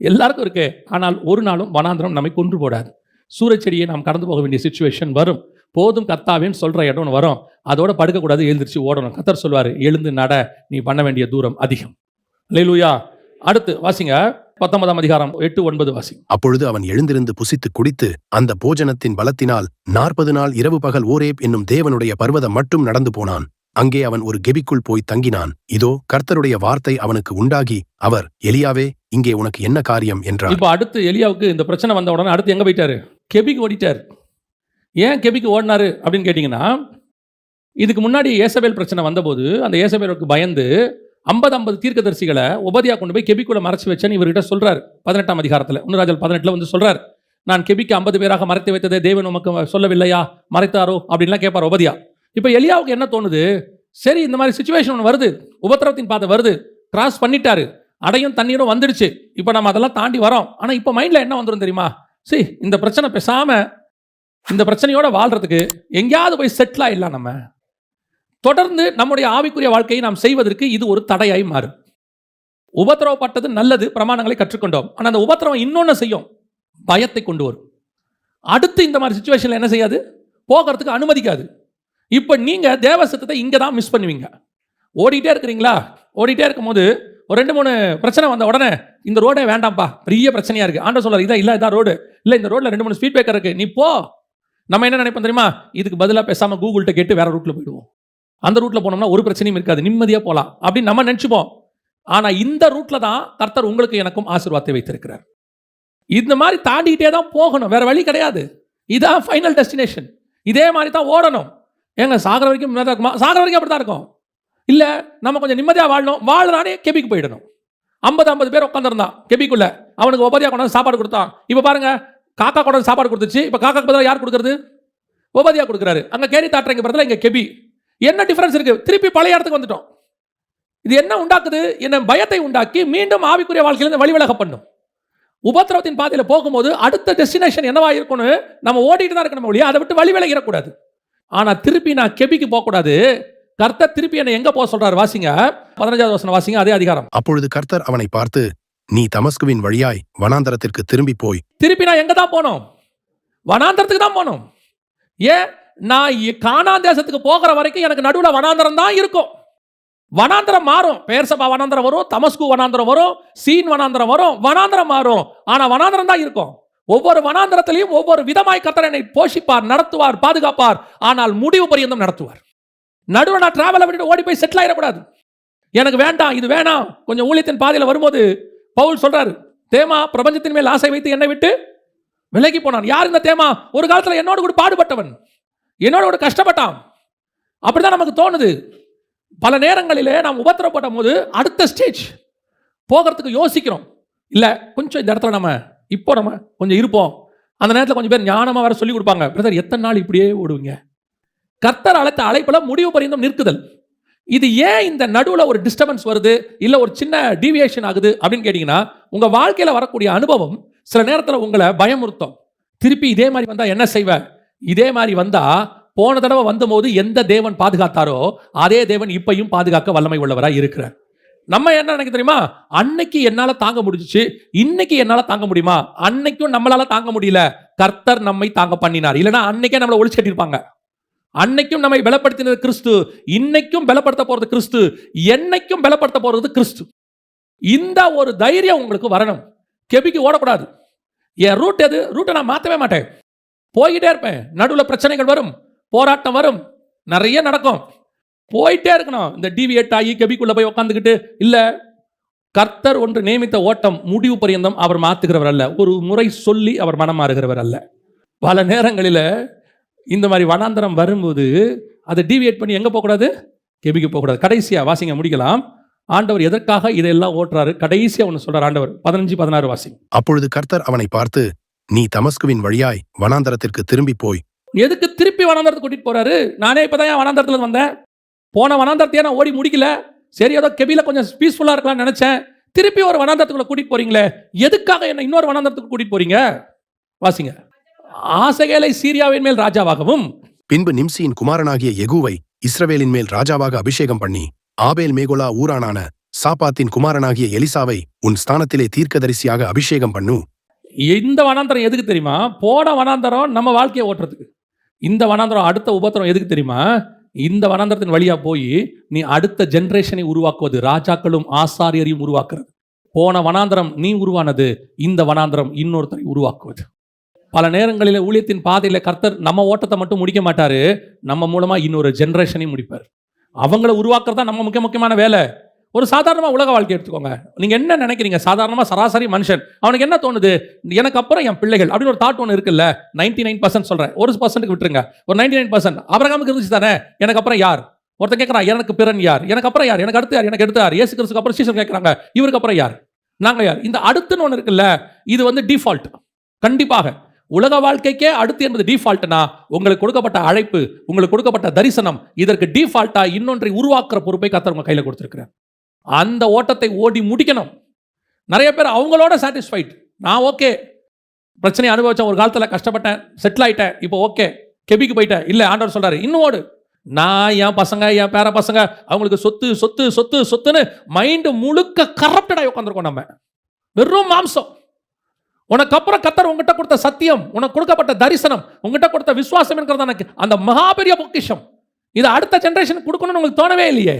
எல்லாருக்கும் இருக்கு. ஆனால் ஒரு நாளும் வனாந்தரம் நம்மை கொன்று போடாது. சூரச்செடியை நாம் கடந்து போக வேண்டிய சிச்சுவேஷன் வரும். போதும் கர்த்தாவேன்னு சொல்ற இடம் வரும். அதோட படுக்கக்கூடாது, எழுந்திருச்சு ஓடணும். கர்த்தர் சொல்வார், எழுந்து நட, நீ பண்ண வேண்டிய தூரம் அதிகம். அல்லேலூயா. அடுத்து வாசிங்க 19ஆம் அதிகாரம் 8-9 வாசிங்க. அப்பொழுது அவன் எழுந்திருந்து புசித்து குடித்து அந்த போஜனத்தின் பலத்தினால் 40 நாள் இரவு பகல் ஓரேப் என்னும் தேவனுடைய பர்வதம் மட்டும் நடந்து போனான். அங்கே அவன் ஒரு கெபிக்குள் போய் தங்கினான். இதோ கர்த்தருடைய வார்த்தை அவனுக்கு உண்டாகி, அவர், எலியாவே, இங்கே உனக்கு என்ன காரியம் என்றார். இப்போ அடுத்து எலியாவுக்கு இந்த பிரச்சனை வந்த உடனே அடுத்து எங்க போயிட்டாரு? கெபிக்கு ஓடிட்டார். ஏன் கெபிக்கு ஓடினாரு அப்படின்னு கேட்டிங்கன்னா, இதுக்கு முன்னாடி ஏசபேல் பிரச்சனை வந்தபோது அந்த ஏசபேலுக்கு பயந்து 50 தீர்க்கதரிசிகளை உபதியா கொண்டு போய் கெபிக்குள்ள மறைச்சு வச்சேன்னு இவர்கிட்ட சொல்றாரு. 18ஆம் அதிகாரத்தில் 1 ராஜாக்கள் 18 வந்து சொல்றாரு, நான் கெபிக்கு 50 பேராக மறைத்து வைத்ததே தேவன் உமக்கு சொல்லவில்லையா, மறைத்தாரோ அப்படின்லாம் கேட்பார் உபதியா. இப்போ எலியாவுக்கு என்ன தோணுது? சரி, இந்த மாதிரி சிச்சுவேஷன் ஒன்று வருது, உபத்திரவத்தின் பாதை வருது, கிராஸ் பண்ணிட்டாரு, அடையும் தண்ணீரும் வந்துடுச்சு, இப்போ நம்ம அதெல்லாம் தாண்டி வரோம். ஆனால் இப்போ மைண்டில் என்ன வந்துடும் தெரியுமா? சரி, இந்த பிரச்சனை பேசாம இந்த பிரச்சனையோட வாழ்றதுக்கு எங்கேயாவது போய் செட்டில் ஆயிடலாம். நம்ம தொடர்ந்து நம்முடைய ஆவிக்குரிய வாழ்க்கையை நாம் செய்வதற்கு இது ஒரு தடையாய் மாறும். உபத்திரவப்பட்டது நல்லது, பிரமாணங்களை கற்றுக்கொண்டோம். ஆனால் அந்த உபத்திரவம் இன்னொன்று செய்யும், பயத்தை கொண்டு வரும். அடுத்து இந்த மாதிரி சிச்சுவேஷனில் என்ன செய்யாது? போகிறதுக்கு அனுமதிக்காது. இப்போ நீங்கள் தேவ சித்தத்தை இங்கே தான் மிஸ் பண்ணுவீங்க. ஓடிட்டே இருக்கிறீங்களா? ஓடிட்டே இருக்கும்போது ஒரு 2-3 பிரச்சனை வந்த உடனே இந்த ரோடே வேண்டாம்ப்பா, பெரிய பிரச்சனையாக இருக்குது, ஆண்டவர் சொல்றார், இதான் ரோடு இல்லை, இந்த ரோட்டில் 2-3 ஸ்பீட் பிரேக்கர் இருக்குது, நீ போ. நம்ம என்ன நினைப்போம் தெரியுமா? இதுக்கு பதிலாக பேசாமல் கூகுள்கிட்ட கேட்டு வேற ரூட்டில் போயிடுவோம். அந்த ரூட்டில் போனோம்னா ஒரு பிரச்சனையும் இருக்காது, நிம்மதியாக போகலாம் அப்படின்னு நம்ம நினச்சிப்போம். ஆனால் இந்த ரூட்டில் தான் கர்த்தர் உங்களுக்கு எனக்கும் ஆசீர்வாதத்தை வைத்திருக்கிறார். இந்த மாதிரி தாண்டிக்கிட்டே தான் போகணும், வேற வழி கிடையாது. இதான் ஃபைனல் டெஸ்டினேஷன். இதே மாதிரி தான் ஓடணும். ஏங்க சாகர வரைக்கும் இருக்குமா? சாகர வரைக்கும் அப்படி தான் இருக்கும். இல்லை, நம்ம கொஞ்சம் நிம்மதியாக வாழணும், வாழறானே கெபிக்கு போயிடணும். 50 பேர் உட்காந்துருந்தான் கெபிக்குள்ள, அவனுக்கு உபதியா கொண்டாந்து சாப்பாடு கொடுத்தான். இப்போ பாருங்க, காக்கா கொண்டாந்து சாப்பாடு கொடுத்துச்சு. இப்போ காக்காக்கு பதிலாக யார் கொடுக்குறது? உபதியா கொடுக்குறாரு. அங்கே கேரி தாட்டுறங்க பதிலாக இங்கே கெபி. என்ன டிஃபரன்ஸ் இருக்கு? திருப்பி பழைய இடத்துக்கு வந்துட்டோம். இது என்ன உண்டாக்குது? என்ன பயத்தை உண்டாக்கி மீண்டும் ஆவிக்குரிய வாழ்க்கையிலிருந்து வழிவிலக பண்ணும். உபத்திரவத்தின் பாதையில் போகும்போது அடுத்த டெஸ்டினேஷன் என்னவா இருக்கும்னு நம்ம ஓடிட்டு தான் இருக்கணும் ஒழிய அதை விட்டு வழி விலகிடக்கூடாது. ஆனால் திருப்பி நான் கெபிக்கு போகக்கூடாது. கர்த்தர் திருப்பி என்னை எங்க போக சொல்றாரு? வாசிங்க 15வது வசனம் வாசிங்க, அதே அதிகாரம். அப்பொழுது கர்த்தர் அவனை பார்த்து, நீ தமஸ்குவின் வழியாய் வனாந்தரத்திற்கு திரும்பி போய். திருப்பி நான் எங்க தான் போனோம்? வனாந்தரத்துக்கு தான் போனோம். ஏன்? நான் கானான் தேசத்துக்கு போகிற வரைக்கும் எனக்கு நடுவில் வனாந்தரம் தான் இருக்கும். வனாந்தரம் மாறும், பெயர்சபா வனாந்தரம் வரும், தமஸ்கு வனாந்தரம் வரும், சீன் வனாந்தரம் வரும், வனாந்தரம் மாறும். ஆனா வனாந்தரம் தான் இருக்கும். ஒவ்வொரு வனாந்தரத்திலையும் ஒவ்வொரு விதமாய் கர்த்தர் என்னை போஷிப்பார், நடத்துவார், பாதுகாப்பார். ஆனால் முடிவு பரியந்தம் நடத்துவார். நடுவில் நான் டிராவலை விட்டு ஓடி போய் செட்டில் ஆயிடக்கூடாது. எனக்கு வேண்டாம், இது வேணாம். கொஞ்சம் ஊழியத்தின் பாதையில் வரும்போது பவுல் சொல்றாரு, தேமா பிரபஞ்சத்தின் மேல் ஆசை வைத்து என்னை விட்டு விலகி போனான். யார் இந்த தேமா? ஒரு காலத்தில் என்னோடு கூட பாடுபட்டவன், என்னோட கூட கஷ்டப்பட்டான். அப்படிதான் நமக்கு தோணுது. பல நேரங்களிலே நாம் உபத்திரப்படும் போது அடுத்த ஸ்டேஜ் போகிறதுக்கு யோசிக்கிறோம். இல்லை, கொஞ்சம் இந்த இடத்துல நம்ம கொஞ்சம் இருப்போம். அந்த நேரத்தில் கொஞ்சம் பேர் ஞானமாக வேற சொல்லி கொடுப்பாங்க, பிரதர் எத்தனை நாள் இப்படியே ஓடுவீங்க? கர்த்தர் அழைத்த அழைப்பில் முடிவு பரியந்தம் நிற்குதல். இது ஏன் இந்த நடுவில் ஒரு டிஸ்டர்பன்ஸ் வருது, இல்லை ஒரு சின்ன டீவியேஷன் ஆகுது அப்படின்னு கேட்டிங்கன்னா, உங்கள் வாழ்க்கையில் வரக்கூடிய அனுபவம் சில நேரத்தில் உங்களை பயமுறுத்தும். திருப்பி இதே மாதிரி வந்தால் என்ன செய்வேன், இதே மாதிரி வந்தால் போன தடவை வந்தபோது எந்த தேவன் பாதுகாத்தாரோ அதே தேவன் இப்பையும் பாதுகாக்க வல்லமை உள்ளவராக இருக்கிறார். நம்ம என்ன நினைக்க தெரியுமா, அன்னைக்கு என்னால் தாங்க முடிஞ்சிச்சு, இன்னைக்கு என்னால் தாங்க முடியுமா? அன்னைக்கும் நம்மளால தாங்க முடியல, கர்த்தர் நம்மை தாங்க பண்ணினார். இல்லைன்னா அன்னைக்கே நம்மளை ஒழிச்சு கட்டியிருப்பாங்க. அன்னைக்கும் நம்மை பலப்படுத்தினது கிறிஸ்து, இன்னைக்கும் பலப்படுத்த போறது கிறிஸ்து, என்னைக்கும் பலப்படுத்த போறது கிறிஸ்து. இந்த ஒரு தைரியம் உங்களுக்கு வரணும். கெபிக்கு ஓடக்கூடாது. என் ரூட் எது, ரூட்டை நான் மாற்றவே மாட்டேன், போய்கிட்டே இருப்பேன். நடுவில் பிரச்சனைகள் வரும், போராட்டம் வரும், நிறைய நடக்கும், போயிட்டே இருக்கணும். இந்த டிவியேட் ஆகி கெபிக்குள்ள போய் உட்காந்துக்கிட்டு இல்லை. கர்த்தர் ஒன்று நியமித்த ஓட்டம் முடிவு பரியந்தம் அவர் மாற்றுகிறவர் அல்ல, ஒரு முறை சொல்லி அவர் மனம் மாறுகிறவர் அல்ல. பல நேரங்களில் இந்த மாதிரி வனாந்தரம் வரும்போது அதை டிவியேட் பண்ணி எங்கே போகக்கூடாது, கெபிக்கு போகக்கூடாது. கடைசியாக வாசிங்க, முடிக்கலாம். ஆண்டவர் எதற்காக இதையெல்லாம் ஓட்டுறாரு, கடைசியாக ஒன்று சொல்றார் ஆண்டவர். 15-16 வாசிங்க. அப்பொழுது கர்த்தர் அவனை பார்த்து, நீ தமஸ்குவின் வழியாய் வனாந்தரத்திற்கு திரும்பி போய். எதுக்கு திருப்பி வனாந்தரத்துக்கு கூட்டிட்டு போறாரு? நானே இப்பதான் வனாந்தரத்துல வந்தேன், போன வனாந்தரத்தையே நான் ஓடி முடிக்கல, சரி ஏதோ கெபில கொஞ்சம் பீஸ்ஃபுல்லா இருக்கலாம்னு நினைச்சேன், திருப்பி ஒரு வனாந்தரத்துக்குள்ள கூட்டிட்டு போறீங்களே, எதுக்காக என்ன இன்னொரு வனாந்தரத்துக்கு கூட்டிட்டு போறீங்க? வாசிங்க. ஆசகேலை சீரியாவின் மேல் ராஜாவாகவும், பின்பு நிம்சியின் குமாரனாகிய யெகூவை இஸ்ரவேலின் மேல் ராஜாவாக அபிஷேகம் பண்ணி, ஆபேல் மேகோலா ஊரானான சாப்பாத்தின் குமாரனாகிய எலிசாவை உன் ஸ்தானத்திலே தீர்க்கதரிசியாக அபிஷேகம் பண்ணு. இந்த வனாந்தரம் எதுக்கு தெரியுமா? போன வனாந்தரம் நம்ம வாழ்க்கையை ஓட்டுறதுக்கு. இந்த வனாந்தரம், அடுத்த உபத்திரம் எதுக்கு தெரியுமா? இந்த வனாந்தரத்தின் வழியா போய் நீ அடுத்த ஜெனரேஷனை உருவாக்குவது, ராஜாக்களும் ஆசாரியரையும் உருவாக்குறது. போன வனாந்தரம் நீ உருவானது, இந்த வனாந்தரம் இன்னொருத்தரை உருவாக்குவது. பல நேரங்களில் ஊழியத்தின் பாதையில் கர்த்தர் நம்ம ஓட்டத்தை மட்டும் முடிக்க மாட்டாரு, நம்ம மூலமா இன்னொரு ஜெனரேஷனையும் முடிப்பார். அவங்கள உருவாக்குறது தான் நம்ம முக்கியமான வேலை. ஒரு சாதாரணமாக உலக வாழ்க்கை எடுத்துக்கோங்க. நீங்கள் என்ன நினைக்கிறீங்க? சாதாரணமாக சராசரி மனுஷன் அவனுக்கு என்ன தோணுது? எனக்கு அப்புறம் என் பிள்ளைகள் அப்படின்னு ஒரு தாட் ஒன்று இருக்குல்ல. 99% சொல்கிறேன், 1% விட்டுருங்க. ஒரு 99% ஆபிரகாமுக்கு இருந்துச்சு தானே, எனக்கு அப்புறம் யார்? ஒருத்தன் கேட்குறான், எனக்கு பிறன் யார், எனக்கு அப்புறம் யார், எனக்கு அடுத்து யார், எனக்கு எடுத்து யார்? இயேசு கிறிஸ்துக்கு அப்புறம் சீசர் கேட்குறாங்க, இவருக்கு அப்புறம் யார், நாங்கள் யார்? இந்த அடுத்துன்னு ஒன்று இருக்குல்ல, இது வந்து டிஃபால்ட். கண்டிப்பாக உலக வாழ்க்கைக்கே அடுத்து என்பது டிஃபால்ட்னா, உங்களுக்கு கொடுக்கப்பட்ட அழைப்பு, உங்களுக்கு கொடுக்கப்பட்ட தரிசனம், இதற்கு டிஃபால்ட்டா இன்னொன்றை உருவாக்குற பொறுப்பை கர்த்தர் உங்க கையில் கொடுத்துருக்கிறேன். அந்த ஓட்டத்தை ஓடி முடிக்கணும். நிறைய பேர் அவங்களோட சாட்டிஸ்ஃபைட், நான் ஓகே, பிரச்சனையை அனுபவிச்சேன், ஒரு காலத்தில் கஷ்டப்பட்டேன், செட்டில் ஆயிட்டேன், இப்போ ஓகே, கெபிக்கு போயிட்டேன். இல்லை, ஆண்டவர் சொல்றாரு இன்னும் ஓடு. நான் என் பசங்க, என் பேர பசங்க, அவங்களுக்கு சொத்து சொத்து சொத்து சொத்துன்னு மைண்டு முழுக்க கரப்டடாக உட்காந்துருக்கோம். நம்ம வெறும் மாம்சம். உனக்கு அப்புறம் கர்த்தர் உங்ககிட்ட கொடுத்த சத்தியம், உனக்கு கொடுக்கப்பட்ட தரிசனம், உங்ககிட்ட கொடுத்த விசுவாசம் என்கிறது எனக்கு அந்த மகாபெரிய பொக்கிஷம். இதை அடுத்த ஜெனரேஷன் கொடுக்கணும்னு உங்களுக்கு தோணவே இல்லையே.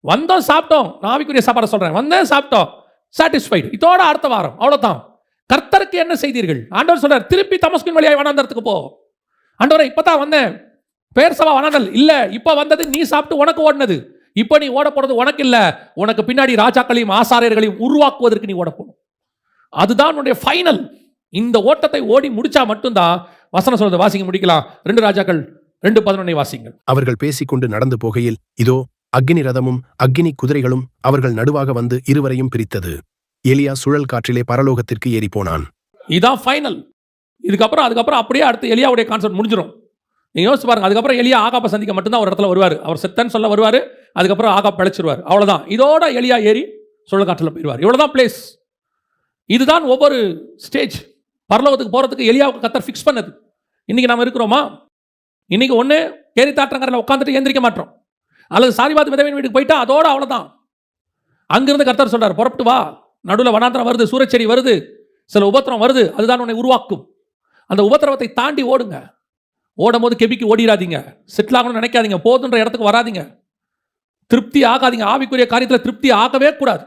வந்தோம், சாப்பிட்டோம், நான் ஆவிக்குரிய சாப்பாடை சொல்றேன், வந்தேன், சாப்பிட்டோம், சாட்டிஸ்ஃபைடு, இதோட அடுத்த வாரம் அவ்வளவுதான். கர்த்தருக்கு என்ன செய்தீர்கள்? ஆண்டவர் சொல்றார், திருப்பி தமஸ்குவின் வழியாய் வனாந்தரத்துக்கு போ. ஆண்டவரே, இப்பதான் வந்தேன், பேர் சபா வனாந்தல் இல்ல, இப்ப வந்தது நீ சாப்பிட்டு உனக்கு ஓடினது, இப்ப நீ ஓட போறது உனக்கு இல்ல, உனக்கு பின்னாடி ராஜாக்களையும் ஆசாரியர்களையும் உருவாக்குவதற்கு நீ ஓட போகணும். அதுதான் உன்னுடைய ஃபைனல். இந்த ஓட்டத்தை ஓடி முடிச்சா மட்டும்தான் வசனம் சொல்றது. வாசிங்க, முடிக்கலாம். 2 ராஜாக்கள் 2:11 வாசிங்கள். அவர்கள் பேசிக்கொண்டு நடந்து போகையில், இதோ அக்கினி ரதமும் அக்கினி குதிரைகளும் அவர்கள் நடுவாக வந்து இருவரையும் பிரித்தது. எலியா சுழல் காற்றிலே பரலோகத்திற்கு ஏறி போனான். இதான் ஃபைனல். அதுக்கப்புறம் அப்படியே அடுத்து எலியாவுடைய கான்செப்ட் முடிஞ்சிடும். நீங்க யோசிச்சு பாருங்க. அதுக்கப்புறம் எலியா ஆகாப்பை சந்திக்க மட்டும்தான் ஒரு இடத்துல வருவார். அவர் செத்தன்னு சொல்ல வருவார், அதுக்கப்புறம் ஆகாப் பிழைச்சிருவார், அவ்வளவுதான். இதோட எலியா ஏறி சுழல் காற்றில் போயிடுவார். இவ்வளவுதான் பிளேஸ். இதுதான் ஒவ்வொரு ஸ்டேஜ். பரலோகத்துக்கு போறதுக்கு எலியாவுக்கு கர்த்தர் ஃபிக்ஸ் பண்ணது. இன்னைக்கு நாம இருக்கிறோமா? இன்னைக்கு ஒன்று கேரி தாற்றங்கரில் உட்காந்துட்டு எந்திரிக்க மாட்டோம், அல்லது சாரிபாத் விதவையின் வீட்டுக்கு போயிட்டா அதோட அவ்வளோதான். அங்கிருந்து கர்த்தர் சொல்றார், புறப்பட்டு வா, நடுவில் வனாந்தரம் வருது, சூரச்செடி வருது, சில உபத்திரம் வருது, அதுதான் உன்னை உருவாக்கும். அந்த உபத்திரவத்தை தாண்டி ஓடுங்க. ஓடும் போது கெபிக்கு ஓடிடாதீங்க, செட்டில் ஆகணும்னு நினைக்காதீங்க, போதுன்ற இடத்துக்கு வராதிங்க, திருப்தி ஆகாதீங்க. ஆவிக்குரிய காரியத்தில் திருப்தி ஆகவே கூடாது.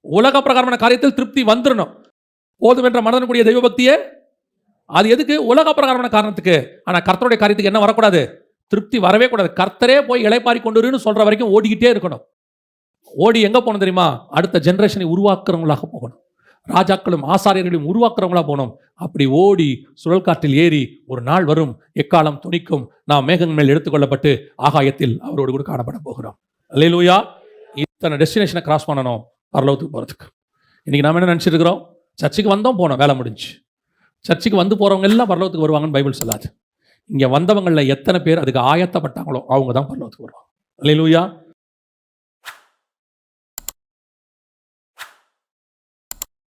உலக பிரகாரமான காரியத்தில் திருப்தி வந்துடணும். போதும் என்ற மனதனுடைய தெய்வ பக்தியே அது எதுக்கு? உலக பிரகாரமான காரணத்துக்கு. ஆனால் கர்த்தருடைய காரியத்துக்கு என்ன வரக்கூடாது? திருப்தி வரவே கூடாது. கர்த்தரே போய் இளைப்பாரி கொண்டுருன்னு சொல்ற வரைக்கும் ஓடிக்கிட்டே இருக்கணும். ஓடி எங்க போகணும் தெரியுமா? அடுத்த ஜெனரேஷனை உருவாக்குறவங்களாக போகணும், ராஜாக்களும் ஆசாரியர்களையும் உருவாக்குறவங்களா போகணும். அப்படி ஓடி சுழல் காற்றில் ஏறி ஒரு நாள் வரும், எக்காலம் துணிக்கும், நாம் மேகங்கள் மேல் எடுத்துக்கொள்ளப்பட்டு ஆகாயத்தில் அவரோடு கூட காணப்பட போகிறோம். அல்லேலூயா. இத்தனை டெஸ்டினேஷனை கிராஸ் பண்ணணும் பரலோகத்துக்கு போகிறதுக்கு. இன்றைக்கி நாம் என்ன நினச்சிட்டு இருக்கிறோம்? சர்ச்சுக்கு வந்தோம், போனோம், வேலை முடிஞ்சு. சர்ச்சுக்கு வந்து போகிறவங்க எல்லாம் பரலோகத்துக்கு வருவாங்கன்னு பைபிள் சொல்லாது. இங்கே வந்தவங்களில் எத்தனை பேர் அதுக்கு ஆயத்தப்பட்டாங்களோ அவங்க தான் பரலோகத்துக்கு வருவாங்க. அல்லேலூயா.